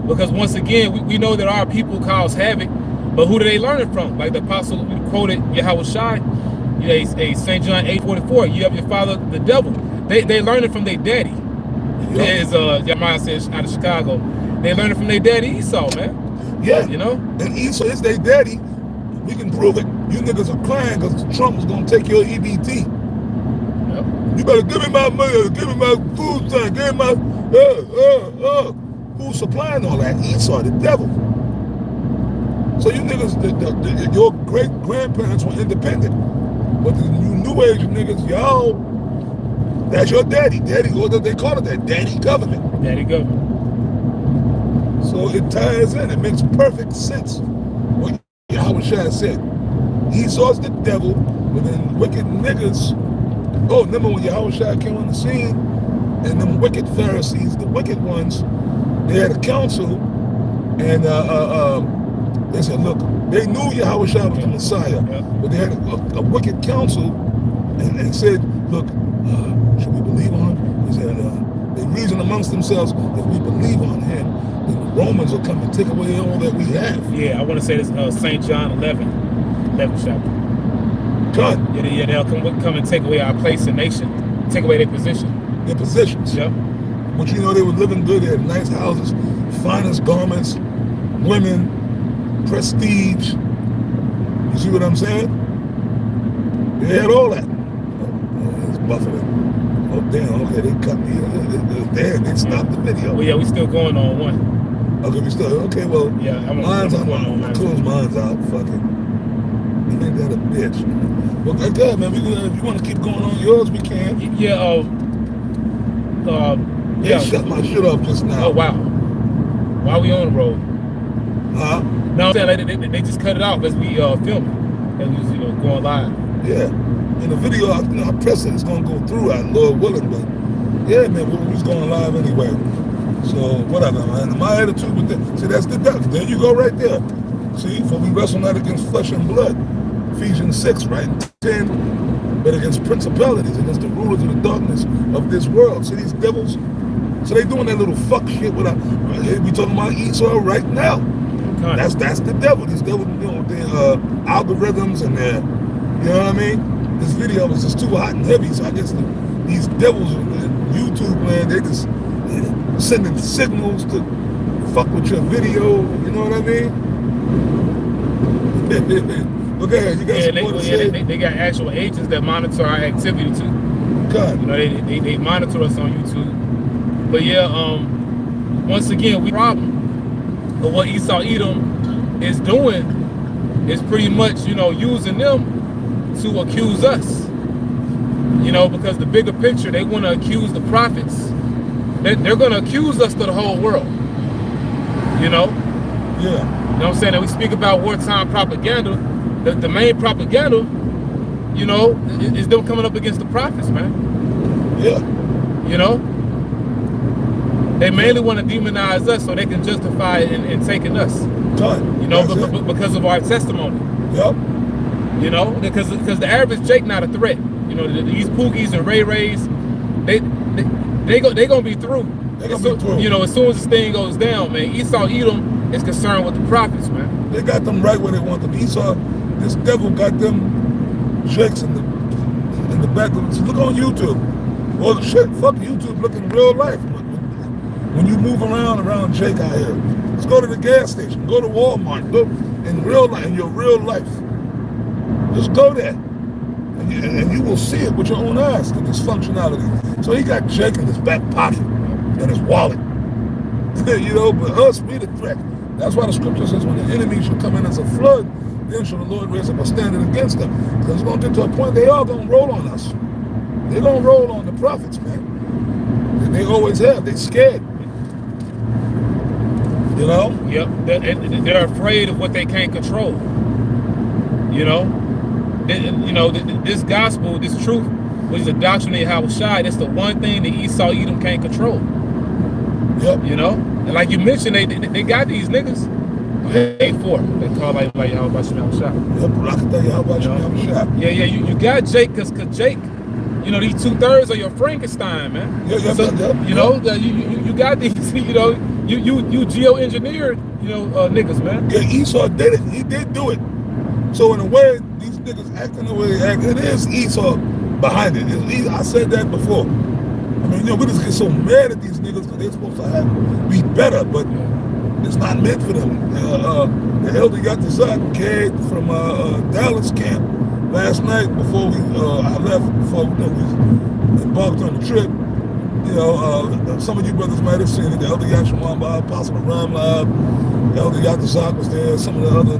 [SPEAKER 2] Because once again, we know that our people cause havoc, but who do they learn it from? Like the apostle quoted YAHAWASHI, St. John 8:44. You have your father, the devil. They learn it from their daddy. As Jeremiah says out of Chicago, they learn it from their daddy Esau, man.
[SPEAKER 1] Yeah. And Esau is their daddy. We can prove it. You niggas are crying because Trump was gonna take your EBT.
[SPEAKER 2] Yep.
[SPEAKER 1] You better give me my money, give me my food stamp, give me my who's supplying all that? Esau, the devil. So you niggas, your great-grandparents were independent. But the new age niggas, y'all, that's your daddy. Or they call it that, daddy government.
[SPEAKER 2] Daddy government.
[SPEAKER 1] So it ties in. It makes perfect sense. What Yahawashi said. Esau's the devil, but then wicked niggas. Oh, remember when Yahawashi came on the scene? And them wicked Pharisees, the wicked ones, they had a council, and they said, look, they knew Yahawashi was the Messiah, but they had a wicked council, and said, look, should we believe on him? He said, they reasoned amongst themselves, if we believe on him, then the Romans will come and take away all that we have.
[SPEAKER 2] Yeah, I want to say this, St. John 11th chapter.
[SPEAKER 1] God.
[SPEAKER 2] Yeah, they'll come and take away our place in nation, take away their position.
[SPEAKER 1] Their positions.
[SPEAKER 2] Yep.
[SPEAKER 1] But they were living good. They had nice houses, finest garments, women, prestige. You see what I'm saying? They had all that. Oh, it's buffering. Oh, damn. Okay, they cut me. Damn, they stopped the video.
[SPEAKER 2] Well, yeah, we still going on one.
[SPEAKER 1] Okay, we still. Okay, well,
[SPEAKER 2] yeah,
[SPEAKER 1] mine's out. I close mine's out. Fuck it. Ain't that a bitch? Well, good, man. If you want to keep going on yours, we can.
[SPEAKER 2] Yeah.
[SPEAKER 1] They shut my shit off just now.
[SPEAKER 2] Oh, wow. Why are we on the road?
[SPEAKER 1] Huh?
[SPEAKER 2] No, I'm saying they just cut it off as we film it. As we going live.
[SPEAKER 1] Yeah. In the video, I press it, it's going to go through, Lord willing, but yeah, man, we was going live anyway. So, whatever, man. My attitude with that, see, that's the devil. There you go right there. See, for we wrestle not against flesh and blood. Ephesians 6, right? 10, but against principalities, against the rulers of the darkness of this world. See these devils? So they doing that little fuck shit with we talking about Esau right now. That's the devil. These devils, their algorithms and their, you know what I mean? This video was just too hot and heavy, so I guess these devils on YouTube, man, they just sending signals to fuck with your video, you know what I mean? Okay, you got some more to say?
[SPEAKER 2] They got actual agents that monitor our activity too.
[SPEAKER 1] God.
[SPEAKER 2] They monitor us on YouTube. But yeah, once again, we problem. But what Esau Edom is doing is pretty much, using them to accuse us. Because the bigger picture, they want to accuse the prophets. They're going to accuse us to the whole world. Yeah.
[SPEAKER 1] You know
[SPEAKER 2] what I'm saying? And we speak about wartime propaganda. The main propaganda, is them coming up against the prophets, man.
[SPEAKER 1] Yeah.
[SPEAKER 2] They mainly want to demonize us so they can justify it in taking us.
[SPEAKER 1] God.
[SPEAKER 2] Because of our testimony.
[SPEAKER 1] Yep.
[SPEAKER 2] Because the average Jake not a threat. These Pookies and Ray Rays, they gonna be through. As soon as this thing goes down, man, Esau Edom is concerned with the prophets, man.
[SPEAKER 1] They got them right where they want them. Esau, this devil got them Jake's in the back of it. Look on YouTube. Well, shit, fuck YouTube. Look in real life. When you move around Jake out here, let's go to the gas station, go to Walmart, go in real life, in your real life. Just go there, and you will see it with your own eyes, the dysfunctionality. So he got Jake in his back pocket and his wallet. You know, but us, we the threat. That's why the scripture says when the enemy shall come in as a flood, then shall the Lord raise up a standard against them. Because it's going to get to a point they all going to roll on us. They're going to roll on the prophets, man. And they always have. They're scared. You know?
[SPEAKER 2] Yep. They're afraid of what they can't control. You know? This gospel, this truth, which is the doctrine of YAHAWASHI, that's the one thing that Esau Edom can't control.
[SPEAKER 1] Yep.
[SPEAKER 2] You know? And like you mentioned, they got these niggas. They call like YAHAWASHI YAHAWASHI.
[SPEAKER 1] Yep, YAHAWASHI YAHAWASHI.
[SPEAKER 2] Yeah, you got Jake, cause Jake, you know, these 2/3 of your Frankenstein, man.
[SPEAKER 1] Yeah,
[SPEAKER 2] so,
[SPEAKER 1] yep.
[SPEAKER 2] You know, you got these, you know, you geo-engineered, you know, niggas, man.
[SPEAKER 1] Yeah, Esau did it. He did do it. So in a way, these niggas acting the way they act, it is Esau behind it. I said that before. I mean, you know, we just get so mad at these niggas because they're supposed to be better, but it's not meant for them. The elder Yatazak came from Dallas camp last night before I left, before we embarked on the trip. You know, some of you brothers might have seen it. The elder Yashawamba, Apostle Ramlab, Elder Yatazak was there, some of the other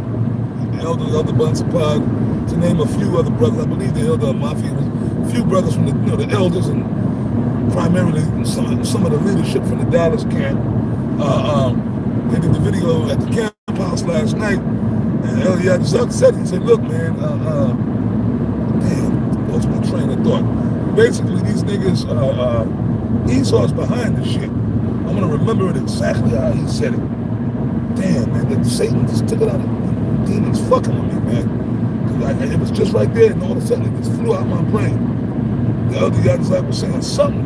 [SPEAKER 1] elder Bansapad, to name a few other brothers. I believe the elder Mafia was a few brothers from the elders and primarily some of the leadership from the Dallas camp. They did the video at the camp house last night, and Elder Yatazak said, he said, look, man, damn, lost my train of thought. Basically, these niggas, Esau's behind this shit. I'm gonna remember it exactly how he said it. Damn, man, Satan just took it out of the demons fucking with me, man. It was just right there, and all of a sudden it just flew out my brain. The Elder Yatazak was saying something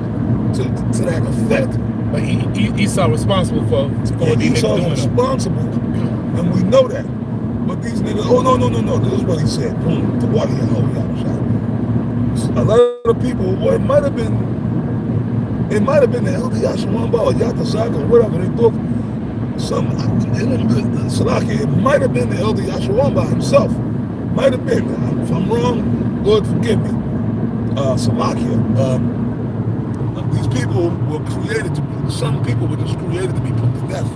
[SPEAKER 1] to that effect.
[SPEAKER 2] But Esau responsible for
[SPEAKER 1] Esau responsible, and we know that. But these niggas, no. This is what he said. Boom, the water shot. A lot of people, or it might have been the Elder Yashawamba or Yatazak or whatever they book. Salaki, it might have been the Elder Yashawamba himself. Might have been. If I'm wrong, Lord forgive me. Salakia. These people were created some people were just created to be put to death,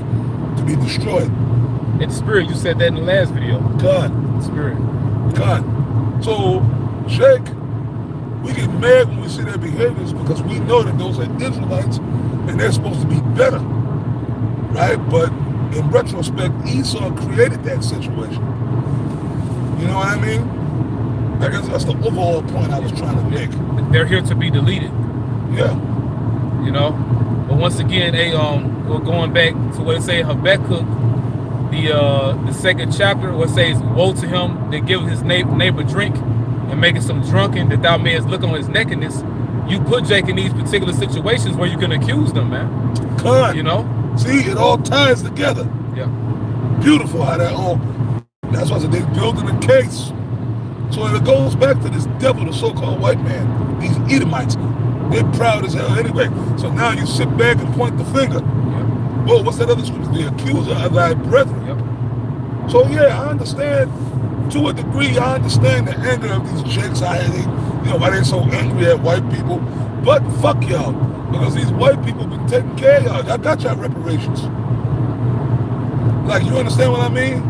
[SPEAKER 1] to be destroyed.
[SPEAKER 2] In the spirit, you said that in the last video.
[SPEAKER 1] God.
[SPEAKER 2] Spirit.
[SPEAKER 1] God. So, Jake, we get mad when we see their behaviors because we know that those are Israelites and they're supposed to be better. Right? But in retrospect, Esau created that situation. You know what I mean? I guess that's the overall point I was trying to make.
[SPEAKER 2] They're here to be deleted.
[SPEAKER 1] Yeah.
[SPEAKER 2] You know? But once again, we're going back to what it says in Habakkuk, the second chapter, what it says, woe to him that giveth his neighbor drink and maketh some drunken, that thou mayest look on his nakedness. You put Jake in these particular situations where you can accuse them, man.
[SPEAKER 1] God.
[SPEAKER 2] You know?
[SPEAKER 1] See, it all ties together.
[SPEAKER 2] Yeah.
[SPEAKER 1] Beautiful how that all, that's why I said they're building a case. So it goes back to this devil, the so-called white man, these Edomites. They're proud as hell anyway. So now you sit back and point the finger.
[SPEAKER 2] Yep.
[SPEAKER 1] Oh, what's that other scripture? The accuser of thy brethren.
[SPEAKER 2] Yep.
[SPEAKER 1] So yeah, I understand to a degree. I understand the anger of these jakes. Why they're so angry at white people. But fuck y'all, because these white people been taking care of y'all. Y'all got y'all reparations. Like, you understand what I mean?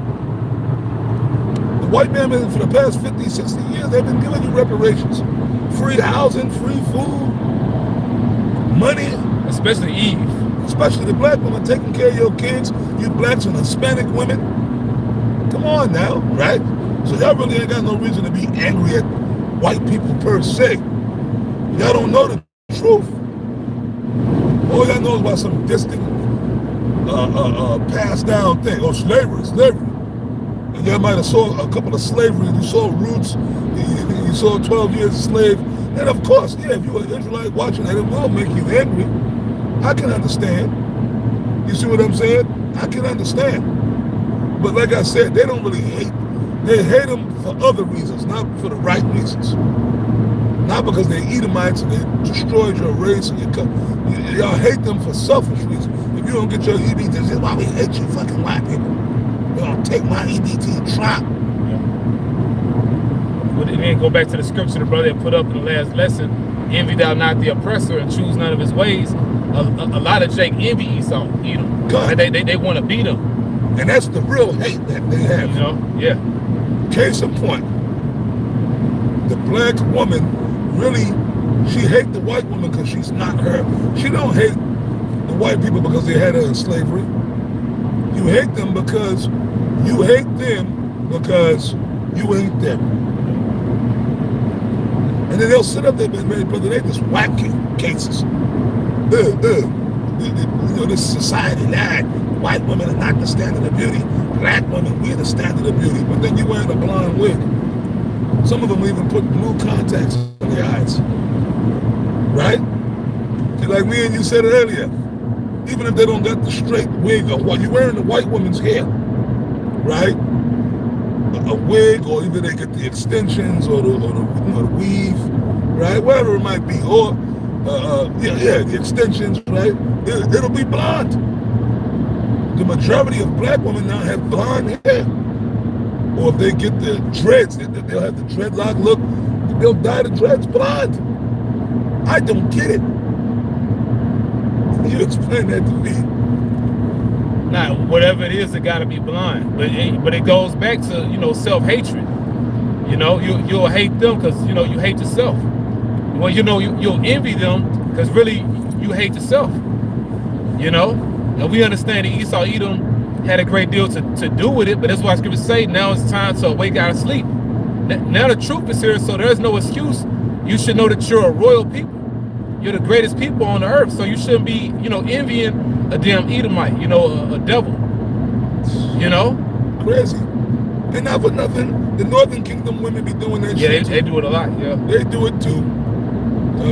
[SPEAKER 1] The white man, for the past 50, 60 years, they've been giving you reparations. Free housing, free food, money.
[SPEAKER 2] Especially Eve.
[SPEAKER 1] Especially the black women taking care of your kids, you blacks and Hispanic women. Come on now, right? So y'all really ain't got no reason to be angry at white people per se. Y'all don't know the truth. All y'all know is about some distant, passed down thing. Oh, slavery. And y'all might have saw a couple of slavery. You saw Roots. You saw 12 years a slave. And of course, yeah, if you're an Israelite watching that, it will make you angry. I can understand. You see what I'm saying? I can understand. But like I said, they don't really hate. They hate them for other reasons, not for the right reasons. Not because they're Edomites and they destroyed your race and y'all hate them for selfish reasons. If you don't get your EBT, this is why we hate you fucking white people. You don't take my EBT, Trump.
[SPEAKER 2] But then go back to the scripture the brother had put up in the last lesson. Envy thou not the oppressor and choose none of his ways. A lot of Jake envy Esau, Edom. They want to beat him.
[SPEAKER 1] And that's the real hate that they have.
[SPEAKER 2] You know, yeah.
[SPEAKER 1] Case in point, the black woman really, she hate the white woman because she's not her. She don't hate the white people because they had her in slavery. You hate them because you hate them because you ain't them. And then they'll sit up there and brother, they just whack cases. You know, this society lied. White women are not the standard of beauty. Black women, we're the standard of beauty. But then you're wearing a blonde wig. Some of them even put blue contacts in their eyes. Right? Like me and you said it earlier. Even if they don't got the straight wig or what, you're wearing the white woman's hair. Right? A wig, or either they get the extensions or the weave, right? Whatever it might be, or the extensions, right? It'll be blonde. The majority of black women now have blonde hair, or if they get the dreads, they'll have the dreadlock look. They'll dye the dreads blonde. I don't get it. You explain that to me.
[SPEAKER 2] Now, whatever it is, it got to be blind. But it goes back to, you know, self-hatred. You know, you'll hate them because, you know, you hate yourself. Well, you know, you'll envy them because really you hate yourself. You know? And we understand that Esau, Edom had a great deal to do with it, but that's why scriptures say now it's time to awake out of sleep. Now the truth is here, so there's no excuse. You should know that you're a royal people. You're the greatest people on the earth, so you shouldn't be, you know, envying a damn Edomite, you know, a devil. You know?
[SPEAKER 1] Crazy. And not for nothing, the Northern Kingdom women be doing that shit.
[SPEAKER 2] Yeah, they do it a lot, yeah.
[SPEAKER 1] They do it too.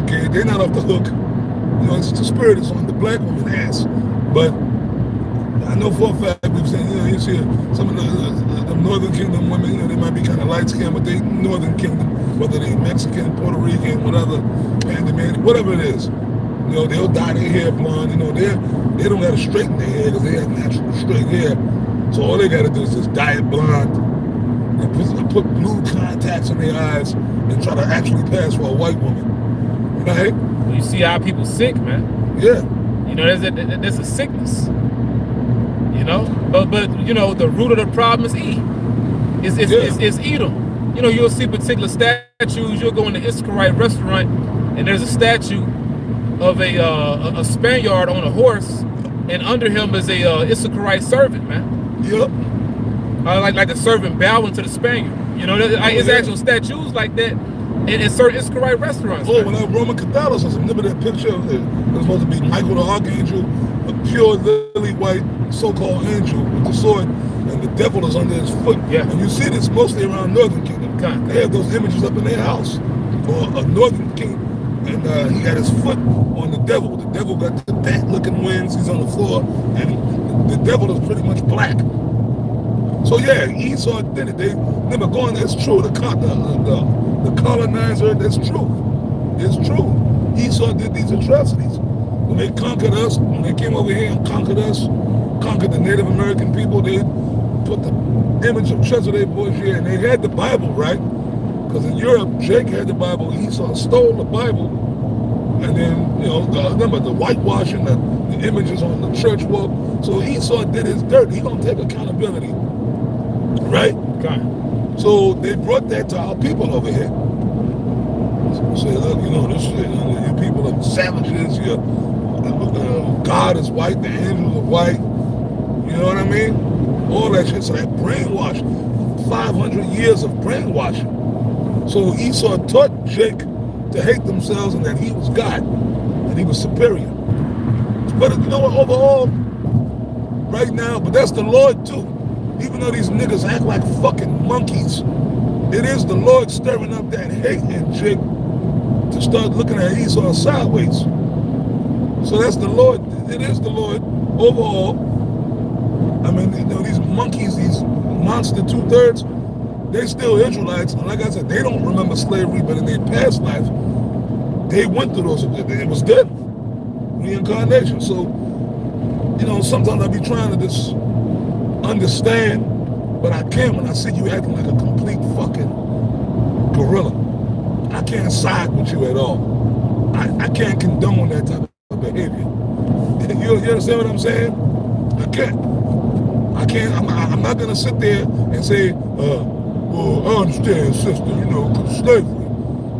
[SPEAKER 1] Okay, they're not off the hook. You know, it's the spirit is on the black woman ass. But I know for a fact we've seen, you know, you see some of the Northern Kingdom women, you know, they might be kind of light-skinned, but they Northern Kingdom, whether they Mexican, Puerto Rican, whatever, Panamanian, whatever it is. You know, they'll dye their hair blonde. You know, they don't got to straighten their hair because they have natural straight hair. So all they got to do is just dye it blonde and put blue contacts in their eyes and try to actually pass for a white woman. Right?
[SPEAKER 2] You see how people sick, man.
[SPEAKER 1] Yeah.
[SPEAKER 2] You know, there's a sickness. You know, but you know, the root of the problem is it's Edom. You know, you'll see particular statues. You'll go in the Issacharite restaurant, and there's a statue of a Spaniard on a horse, and under him is a Issacharite servant, man.
[SPEAKER 1] Yep.
[SPEAKER 2] Like the servant bowing to the Spaniard. You know, it's actual statues like that in certain Issacharite restaurants.
[SPEAKER 1] Oh, when I Roman Catholicism, remember that picture of it was supposed to be Michael the Archangel, a pure lily white so-called angel with the sword, and the devil is under his foot.
[SPEAKER 2] Yeah.
[SPEAKER 1] And you see this mostly around Northern Kingdom. They have those images up in their house, or a Northern King, and he got his foot on the devil. The devil got the bat-looking wings. He's on the floor, and the devil is pretty much black. So yeah, Esau did it. They never gone. It's true. The colonizer. That's true. It's true. Esau did these atrocities. When they conquered us, when they came over here and conquered us, conquered the Native American people, they put the image of Chesapeake Bush here, and they had the Bible, right? Because in Europe, Jake had the Bible. Esau stole the Bible, and then, you know, remember the whitewashing, the images on the church wall. So Esau did his dirt. He don't take accountability, right?
[SPEAKER 2] Okay.
[SPEAKER 1] So they brought that to our people over here. Say, look, you know, this shit, you people are savages. God is white, the angels are white. You know what I mean? All that shit. So that brainwash, 500 years of brainwashing. So Esau taught Jake to hate themselves and that he was God and he was superior. But you know what? Overall, right now, but that's the Lord too. Even though these niggas act like fucking monkeys, it is the Lord stirring up that hate in Jake to start looking at Esau sideways. So that's the Lord. It is the Lord overall. I mean, you know, these monkeys, these monster 2/3, they still Israelites, and like I said, they don't remember slavery, but in their past life, they went through those. It was good reincarnation. So, sometimes I be trying to just understand, but I can't when I see you acting like a complete fucking gorilla. I can't side with you at all. I can't condone that type of behavior. You understand what I'm saying? I can't. I'm not gonna sit there and say, well, I understand, sister, because slavery.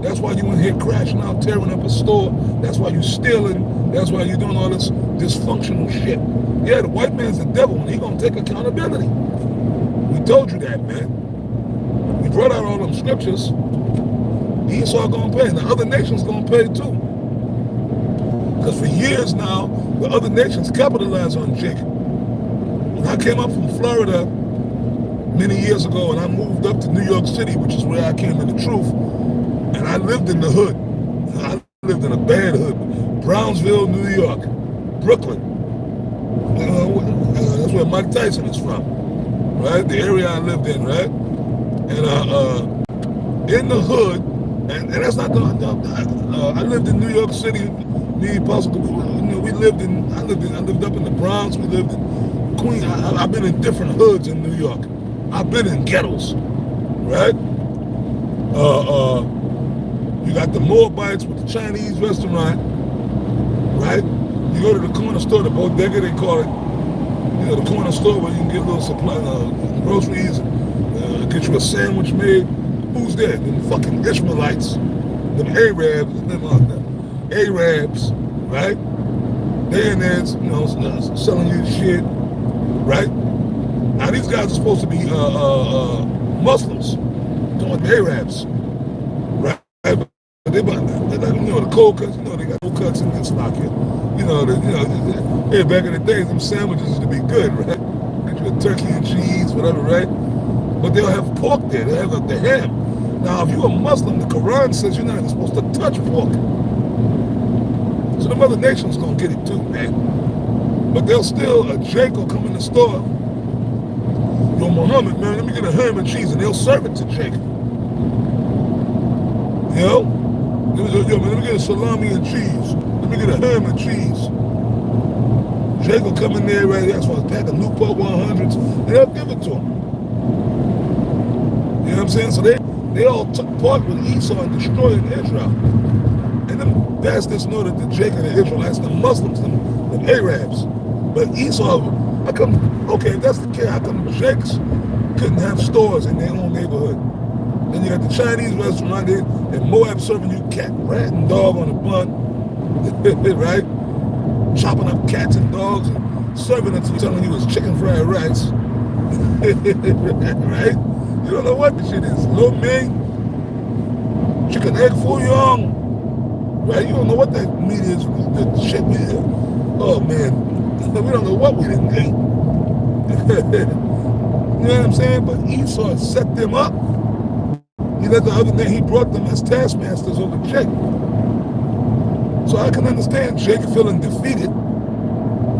[SPEAKER 1] That's why you in here crashing out, tearing up a store. That's why you stealing. That's why you doing all this dysfunctional shit. Yeah, the white man's the devil, and he gonna take accountability. We told you that, man. We brought out all them scriptures. Esau gonna pay, and the other nations gonna pay too. Because for years now, the other nations capitalize on Jacob. When I came up from Florida many years ago, and I moved up to New York City, which is where I came to the truth, and I lived in the hood. I lived in a bad hood. Brownsville, New York, Brooklyn. That's where Mike Tyson is from, right? The area I lived in, right? And in the hood, and that's not the. I lived in New York City. Me, possibly, we lived in. I lived up in the Bronx. We lived in Queens. I've been in different hoods in New York. I've been in ghettos, right? You got the Moabites with the Chinese restaurant, right? You go to the corner store, the bodega they call it. The corner store where you can get a little supply, groceries, get you a sandwich made. Who's there? Them fucking Ishmaelites, them Arabs, right? They in there, selling you shit, right? Now these guys are supposed to be Muslims, talking Arabs, right? But they the cold cuts, they got cold cuts in this stock here. Back in the days, them sandwiches used to be good, right? Get you a turkey and cheese, whatever, right? But they'll have pork there. They have the ham. Now, if you're a Muslim, the Quran says you're not even supposed to touch pork. So the other nation's gonna get it too, man. But they'll still, a Jake will come in the store. Yo, Muhammad, man, let me get a ham and cheese, and they'll serve it to Jake. Yo, man, let me get a salami and cheese. Let me get a ham and cheese. Jake will come in there, right? That's why I pack a Newport 100s, and they'll give it to him. You know what I'm saying? So they all took part with Esau and destroying Israel. And them bastards know that the Jake and the Israelites, the Muslims, the Arabs. But Esau, if that's the case, how come the Jakes couldn't have stores in their own neighborhood? Then you got the Chinese restaurant there, and Moab serving you cat, rat, and dog on a bun, right? Chopping up cats and dogs and serving it to you, telling you it's chicken fried rice, right? You don't know what the shit is. Lo mein, chicken egg foo young, right? You don't know what that meat is. The shit we eat. Oh man, we don't know what we didn't eat. You know what I'm saying? But Esau set them up. He let the other day, he brought them as taskmasters over Jake. So I can understand Jake feeling defeated.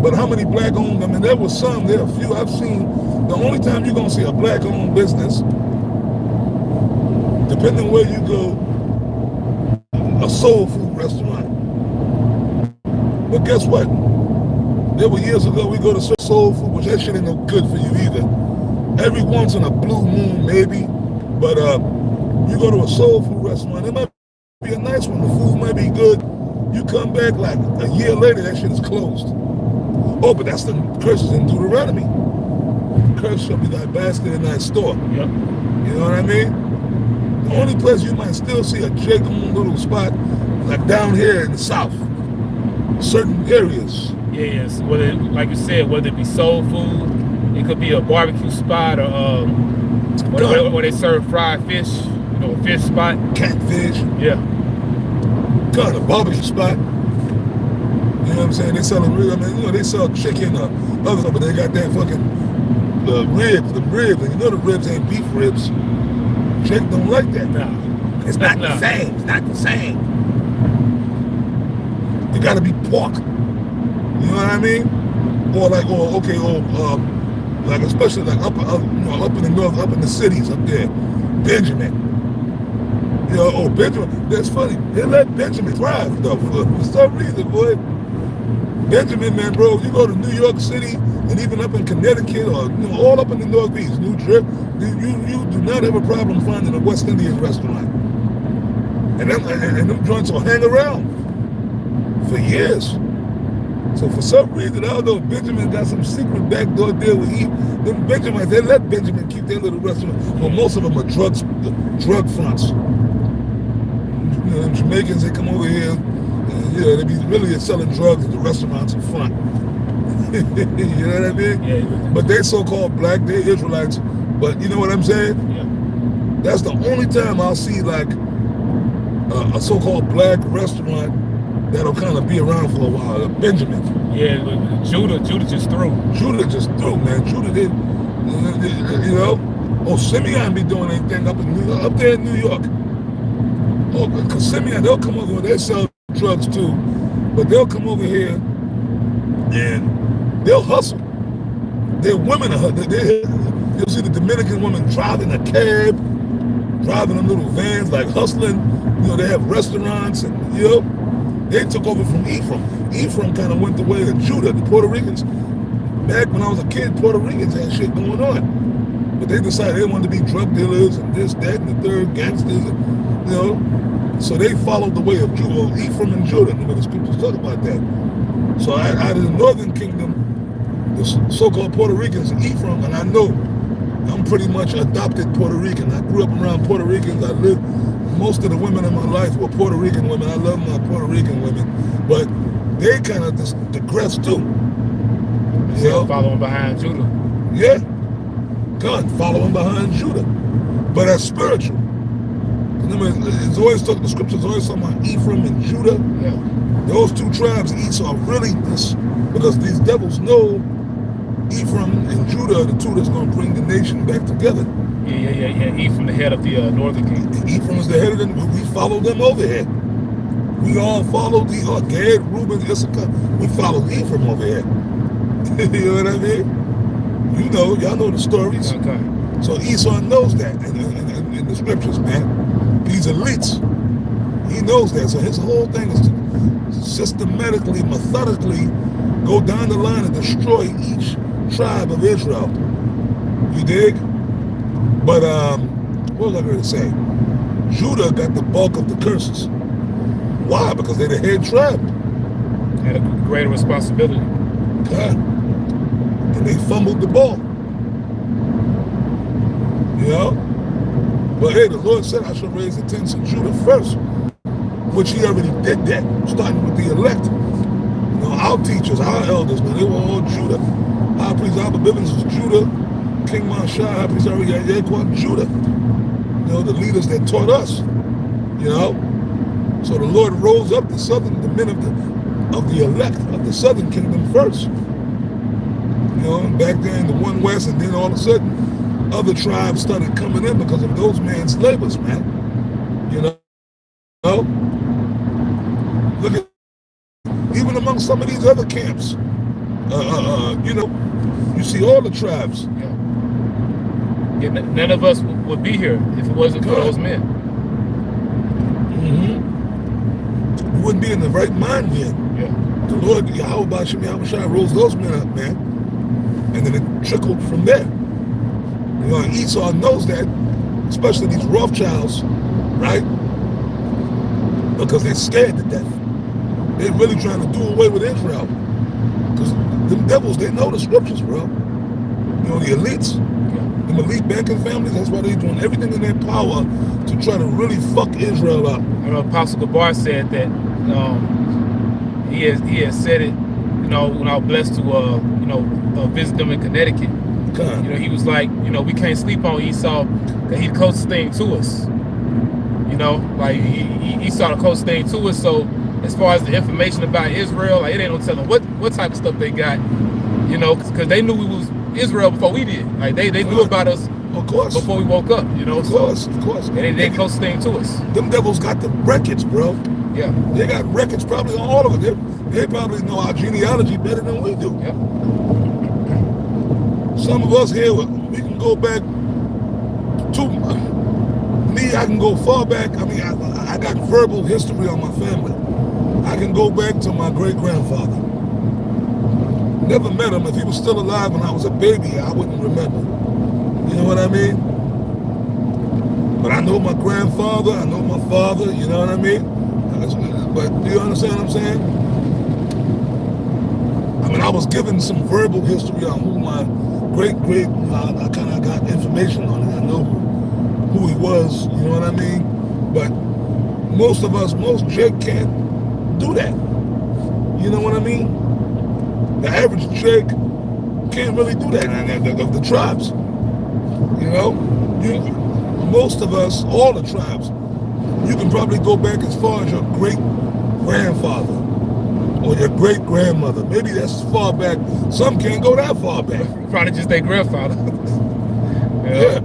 [SPEAKER 1] But how many black-owned, there were some, there are a few I've seen. The only time you're going to see a black-owned business, depending where you go, a soul food restaurant. But guess what? There were years ago, we go to soul food, which that shit ain't no good for you either. Every once in a blue moon, maybe. But you go to a soul food restaurant, it might be a nice one. The food might be good. You come back like a year later, that shit is closed. Oh, but that's the curses in Deuteronomy. Curse shall be thy basket in thy store. Yep. You know what I mean? The only place you might still see a Jake-owned little spot, like down here in the South, certain areas.
[SPEAKER 2] Yes. Whether, like you said, whether it be soul food, it could be a barbecue spot, or where they serve fried fish, a fish spot.
[SPEAKER 1] Catfish.
[SPEAKER 2] Yeah.
[SPEAKER 1] Got a barbecue spot. You know what I'm saying? They selling real. They sell chicken or other stuff, but they got that fucking ribs, the ribs. And the ribs ain't beef ribs. Jake don't like that.
[SPEAKER 2] Nah.
[SPEAKER 1] It's not the same. It's not the same. It gotta be pork. You know what I mean? Or like, like especially like up in the north, up in the cities up there. Benjamin. You know, oh, Benjamin, that's funny. They let Benjamin thrive, though, for some reason, boy. Benjamin, man, bro, you go to New York City and even up in Connecticut or all up in the Northeast, New Jersey, you do not have a problem finding a West Indian restaurant. And them joints will hang around for years. So for some reason, I don't know, Benjamin got some secret backdoor deal with them Benjamins. They let Benjamin keep their little restaurant. Well, most of them are drug fronts. You know, them Jamaicans, they come over here, they be really selling drugs at the restaurants in front. You know what I mean?
[SPEAKER 2] Yeah.
[SPEAKER 1] But they so-called black, they Israelites. But you know what I'm saying?
[SPEAKER 2] Yeah.
[SPEAKER 1] That's the only time I'll see like a so-called black restaurant that'll kind of be around for a while. Benjamin.
[SPEAKER 2] Yeah, Judah just threw.
[SPEAKER 1] Judah just threw, man. Judah did, you know. Oh, Simeon be doing anything up there in New York. Oh, because Simeon, they'll come over, they sell drugs too, but they'll come over here and they'll hustle. Their women are, you'll see the Dominican women driving a cab, driving them little vans, like hustling. You know, they have restaurants and, you know, they took over from Ephraim. Ephraim kind of went the way of Judah, the Puerto Ricans. Back when I was a kid, Puerto Ricans had shit going on. But they decided they wanted to be drug dealers and this, that, and the third, gangsters, you know. So they followed the way of Judah, Ephraim and Judah. You know, the scriptures talk about that. So out of the northern kingdom, the so-called Puerto Ricans, Ephraim, and I know I'm pretty much adopted Puerto Rican. I grew up around Puerto Ricans. I lived, most of the women in my life were Puerto Rican women. I love my Puerto Rican women. But they kind of just digressed too. You know?
[SPEAKER 2] Following behind Judah.
[SPEAKER 1] Yeah. God, following behind Judah. But that's spiritual. It's always talking, the scriptures always talking about Ephraim and Judah.
[SPEAKER 2] Yeah.
[SPEAKER 1] Those two tribes, Esau, really this, because these devils know Ephraim and Judah are the two that's going to bring the nation back together.
[SPEAKER 2] Yeah. Ephraim, the head of the northern kingdom.
[SPEAKER 1] Ephraim is the head of them. We follow them over here. We all follow Gad, Reuben, Issachar. We follow Ephraim over here. You know what I mean? You know, y'all know the stories.
[SPEAKER 2] Okay.
[SPEAKER 1] So Esau knows that in the scriptures, man. These elites, he knows that. So his whole thing is to systematically, methodically go down the line and destroy each tribe of Israel. You dig? But what was I going to say? Judah got the bulk of the curses. Why? Because they're the head tribe.
[SPEAKER 2] Had a greater responsibility.
[SPEAKER 1] God. And they fumbled the ball. You know? But hey, the Lord said I should raise the tents of Judah first, which he already did that, starting with the elect. You know, our teachers, our elders, man, they were all Judah. High priest Abba Bivens was Judah. King Mashah, High priest Ariel, Judah. You know, the leaders that taught us. You know? So the Lord rose up the men of the elect of the southern kingdom first. You know, and back then the one west, and then all of a sudden other tribes started coming in because of those men's labors, man. You know? Look at, even among some of these other camps, you know, you see all the tribes.
[SPEAKER 2] Yeah, none of us would be here if it wasn't for those men.
[SPEAKER 1] Mm-hmm. We wouldn't be in the right mind then.
[SPEAKER 2] Yeah.
[SPEAKER 1] The Lord, YAHAWASHI rose those men up, man. And then it trickled from there. You know, and Esau knows that, especially these Rothschilds, right? Because they're scared to death. They're really trying to do away with Israel. Because them devils, they know the scriptures, bro. You know, the elites, them elite banking families, that's why they're doing everything in their power to try to really fuck Israel up.
[SPEAKER 2] You know, Apostle Gabar said that he has said it, you know, when I was blessed to, visit them in Connecticut.
[SPEAKER 1] God.
[SPEAKER 2] You know, he was like, you know, we can't sleep on Esau because he the closest thing to us. You know, like Esau the closest thing to us. So as far as the information about Israel, like it ain't no telling what type of stuff they got. You know, because they knew we was Israel before we did. Like they knew about us,
[SPEAKER 1] of course,
[SPEAKER 2] before we woke up. You know,
[SPEAKER 1] of course.
[SPEAKER 2] They closest thing to us.
[SPEAKER 1] Them devils got the records, bro.
[SPEAKER 2] Yeah,
[SPEAKER 1] they got records probably on all of it. They probably know our genealogy better than we do.
[SPEAKER 2] Yeah.
[SPEAKER 1] Some of us here, we can go back me, I can go far back. I mean, I got verbal history on my family. I can go back to my great-grandfather. Never met him. If he was still alive when I was a baby, I wouldn't remember. You know what I mean? But I know my grandfather, I know my father, you know what I mean? But do you understand what I'm saying? I mean, I was given some verbal history on who my great, I kind of got information on it. I know who he was, you know what I mean? But most Jake can't do that. You know what I mean? The average Jake can't really do that of the tribes. You know? Most of us, all the tribes, you can probably go back as far as your great-grandfather or your great-grandmother. Maybe that's as far back. Some can't go that far back.
[SPEAKER 2] Probably just their grandfather.
[SPEAKER 1] Yeah.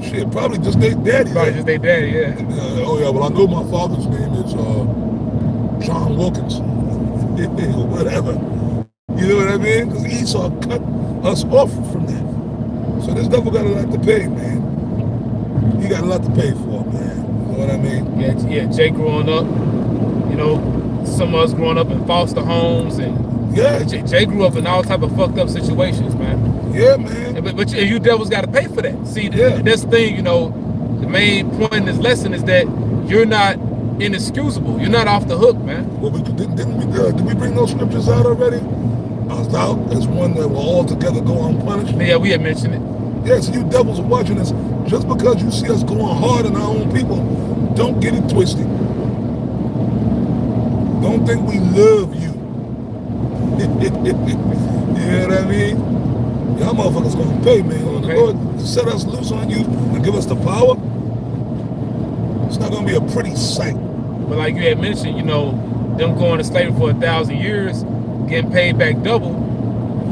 [SPEAKER 1] Shit, probably just their daddy.
[SPEAKER 2] Probably just their daddy, yeah.
[SPEAKER 1] Oh, yeah, well, I know my father's name is John Wilkins. Whatever. You know what I mean? Because Esau cut us off from that. So this devil got a lot to pay, man. He got a lot to pay for, man. You know what I mean?
[SPEAKER 2] Yeah, Jake growing up, you know, some of us growing up in foster homes, and Jay grew up in all type of fucked up situations, man.
[SPEAKER 1] Yeah, man.
[SPEAKER 2] But you devils got to pay for that. See, that's the thing, you know, the main point in this lesson is that you're not inexcusable. You're not off the hook, man.
[SPEAKER 1] Well, did we bring those scriptures out already? I was out as one that will all together go unpunished.
[SPEAKER 2] Yeah, we had mentioned it.
[SPEAKER 1] Yeah, so you devils are watching us. Just because you see us going hard on our own people, don't get it twisted. Don't think we love you. You know what I mean? Y'all motherfuckers gonna pay, man. When the Lord set us loose on you and give us the power, it's not gonna be a pretty sight.
[SPEAKER 2] But like you had mentioned, you know, them going to slavery for 1,000 years, getting paid back double,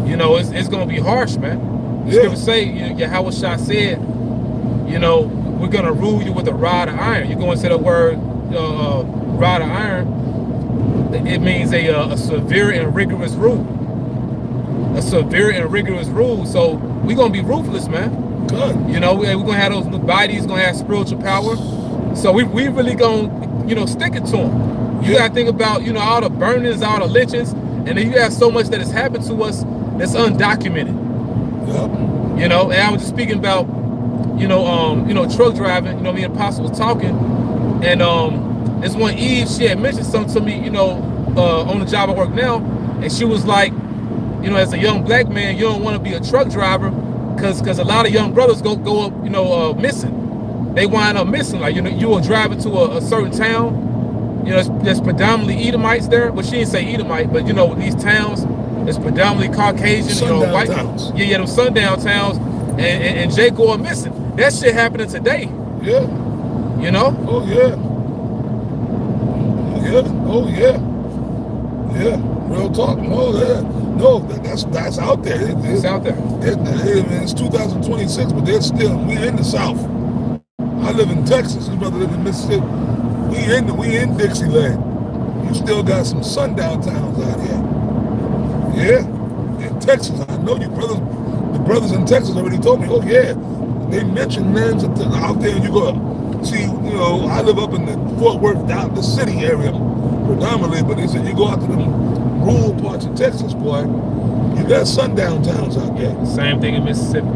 [SPEAKER 2] you know, it's gonna be harsh, man. The scripture say, you know, YAHAWASHI said, you know, we're gonna rule you with a rod of iron. You go into the word rod of iron, it means a severe and rigorous rule. A severe and rigorous rule. So we're gonna be ruthless, man.
[SPEAKER 1] Good.
[SPEAKER 2] You know, we're gonna have those new bodies, gonna have spiritual power. So we really gonna, you know, stick it to them. You gotta think about, you know, all the burnings, all the lynchings, and then you have so much that has happened to us that's undocumented.
[SPEAKER 1] Yep.
[SPEAKER 2] You know, and I was just speaking about, you know, truck driving. You know, me and Apostle was talking, and this one Eve, she had mentioned something to me, you know, on the job I work now, and she was like, you know, as a young black man, you don't want to be a truck driver, because a lot of young brothers go up, you know, missing. They wind up missing. Like, you know, you will drive into a certain town, you know, there's predominantly Edomites there, but she didn't say Edomite, but you know, these towns, it's predominantly Caucasian,
[SPEAKER 1] Sundown,
[SPEAKER 2] you know, white
[SPEAKER 1] towns.
[SPEAKER 2] Yeah, them sundown towns, and Jay going missing. That shit happening today.
[SPEAKER 1] Yeah.
[SPEAKER 2] You know?
[SPEAKER 1] Oh yeah. Yeah. Oh yeah. Yeah. Real talk. No, that's out there.
[SPEAKER 2] It's out there.
[SPEAKER 1] It's 2026, but they're still, we in the South. I live in Texas. His brother lives in Mississippi. We in Dixieland. You still got some sundown towns out here. Yeah. In Texas, I know you brothers. The brothers in Texas already told me. Oh yeah, they mentioned names out there. You go see. You know, I live up in the Fort Worth, down the city area, predominantly. But they said you go out to them rural parts of Texas, boy. You got sundown towns out there.
[SPEAKER 2] Same thing in Mississippi.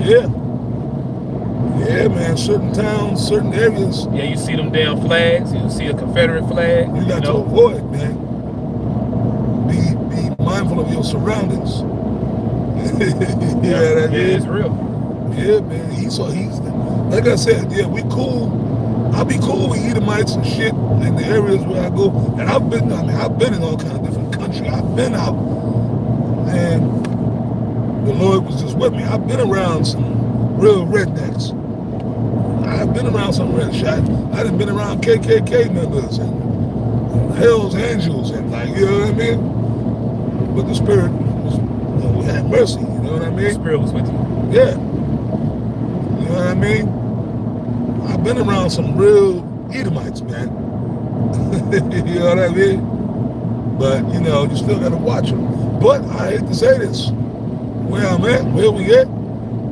[SPEAKER 1] Yeah. Yeah, man. Certain towns, certain areas.
[SPEAKER 2] Yeah, you see them damn flags. You see a Confederate flag.
[SPEAKER 1] You got to avoid, man. Be mindful of your surroundings. You know what I mean?
[SPEAKER 2] Yeah, it's real.
[SPEAKER 1] Yeah, man. He's like I said, yeah, we cool. I'll be cool with Edomites and shit in the areas where I go. And I've been in all kind of different countries. I've been out, and the Lord was just with me. I've been around some real rednecks. I've been around some red shots. I've been around KKK members and Hell's Angels and, like, you know what I mean? But the Spirit was, you know, we had mercy, you know what I mean?
[SPEAKER 2] The Spirit was with you.
[SPEAKER 1] Yeah. You know what I mean? I've been around some real Edomites, man. You know what I mean? But, you know, you still got to watch them. But I hate to say this. Where I'm at, where we at,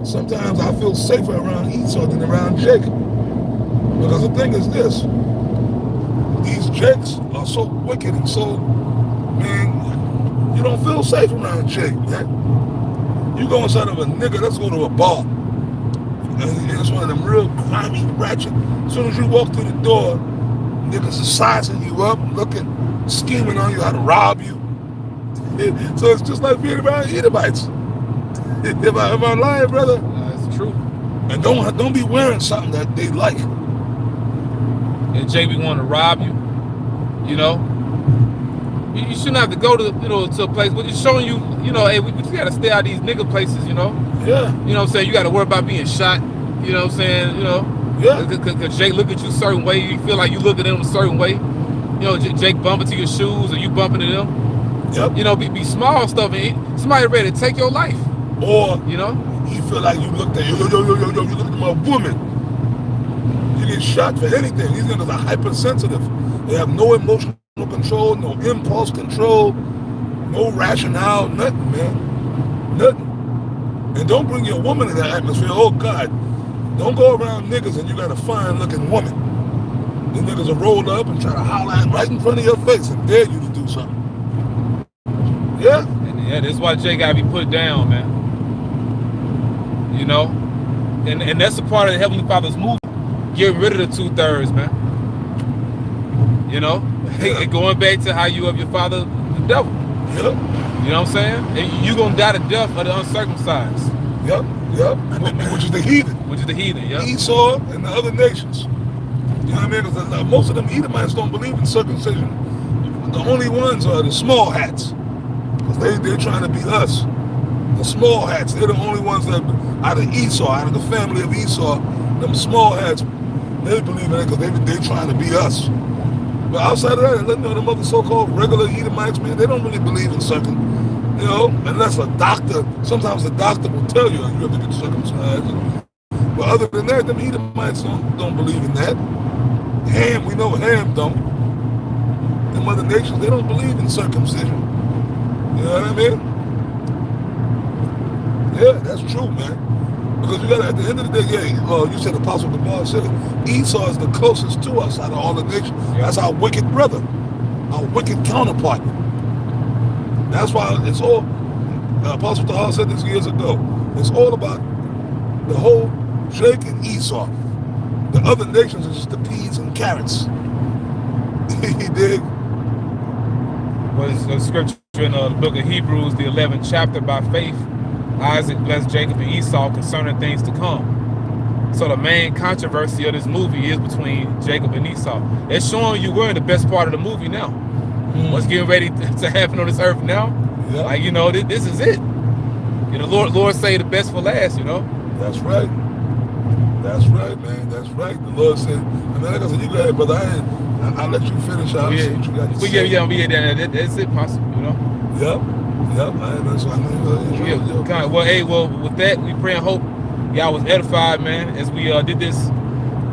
[SPEAKER 1] sometimes I feel safer around Esau than around Jacob. Because the thing is this, these jakes are so wicked and so, man, you don't feel safe around Jake, man. You go inside of a nigga, let's go to a bar. And it's one of them real grimy, ratchet. As soon as you walk through the door, niggas are sizing you up, looking, scheming on you how to rob you. So it's just like being around Edomites. Am I lying, brother?
[SPEAKER 2] That's true.
[SPEAKER 1] And don't be wearing something that they like.
[SPEAKER 2] And JB want to rob you, you know. You shouldn't have to go to, you know, to a place, but it's showing you, you know, hey, we gotta stay out of these nigga places, you know.
[SPEAKER 1] Yeah.
[SPEAKER 2] You know what I'm saying? You gotta worry about being shot. You know what I'm saying? You know.
[SPEAKER 1] Yeah.
[SPEAKER 2] Cause Jake look at you a certain way, you feel like you look at him a certain way. You know, Jake bumping to your shoes or you bumping to them.
[SPEAKER 1] Yep.
[SPEAKER 2] You know, be small stuff and somebody ready to take your life.
[SPEAKER 1] Or
[SPEAKER 2] you know,
[SPEAKER 1] you feel like you looked at you look at my woman. You get shot for anything. These niggas are hypersensitive. They have no emotional control, no impulse control, no rationale, nothing, man. Nothing. And don't bring your woman in that atmosphere. Oh God. Don't go around niggas and you got a fine looking woman. The niggas will roll up and try to holler at right in front of your face and dare you to do something. Yeah?
[SPEAKER 2] And yeah, that's why Jay gotta be put down, man. You know? And that's a part of the Heavenly Father's movie. Getting rid of the 2/3, man. You know? Yeah. Going back to how you of your father, the devil.
[SPEAKER 1] Yep.
[SPEAKER 2] You know what I'm saying? And you gonna die the death of the uncircumcised.
[SPEAKER 1] Yep. Which is the heathen.
[SPEAKER 2] Which is the heathen, yeah.
[SPEAKER 1] Esau and the other nations. You know what I mean? Because most of them Edomites don't believe in circumcision. The only ones are the small hats. Because they're trying to be us. The small hats, they're the only ones that out of Esau, out of the family of Esau, them small hats, they believe in it because they're trying to be us. But outside of that, let them other so-called regular Edomites, man, they don't really believe in circumcision. You know, unless a doctor, sometimes the doctor will tell you have to get circumcised. But other than that, them Edomites don't believe in that. Ham, we know Ham don't. Them other nations, they don't believe in circumcision. You know what I mean? Yeah, that's true, man. Because you got at the end of the day, you said Apostle Gabar said it, Esau is the closest to us out of all the nations. Yeah. That's our wicked brother, our wicked counterpart. That's why it's all, Apostle Tahar said this years ago, it's all about the whole Jake and Esau. The other nations are just the peas and carrots. He did.
[SPEAKER 2] Well, it's a scripture in the book of Hebrews, the 11th chapter, by faith, Isaac blessed Jacob and Esau concerning things to come. So the main controversy of this movie is between Jacob and Esau. It's showing you we're in the best part of the movie now. What's getting ready to happen on this earth now? Yeah. Like, you know, this is it. You know, Lord say the best for last, you know?
[SPEAKER 1] That's right. That's right, man. That's right. The Lord said, and like I said, you go ahead, brother. I'll let you finish out.
[SPEAKER 2] Yeah.
[SPEAKER 1] What you got to say.
[SPEAKER 2] Yeah, that's it possible, you know?
[SPEAKER 1] Yep. That's what I mean.
[SPEAKER 2] Well, with that, we pray and hope y'all was edified, man, as we did this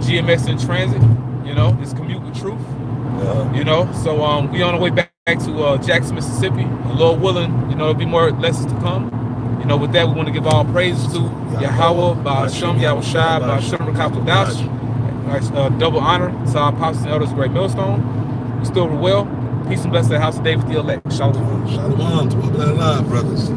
[SPEAKER 2] GMS in transit, you know, this commute with truth. Yeah. You know, so we on the way back to Jackson, Mississippi. And Lord willing, you know, there'll be more lessons to come. You know, with that, we want to give all praises to Yahawah, Ba'ashem, Yahawashi, Ba'ashem, Rakapadash. Double honor to our apostles and elders, great millstone. We still well. Peace and blessing the house of David the elect. Shalom.
[SPEAKER 1] Shalom to all that alive, brothers.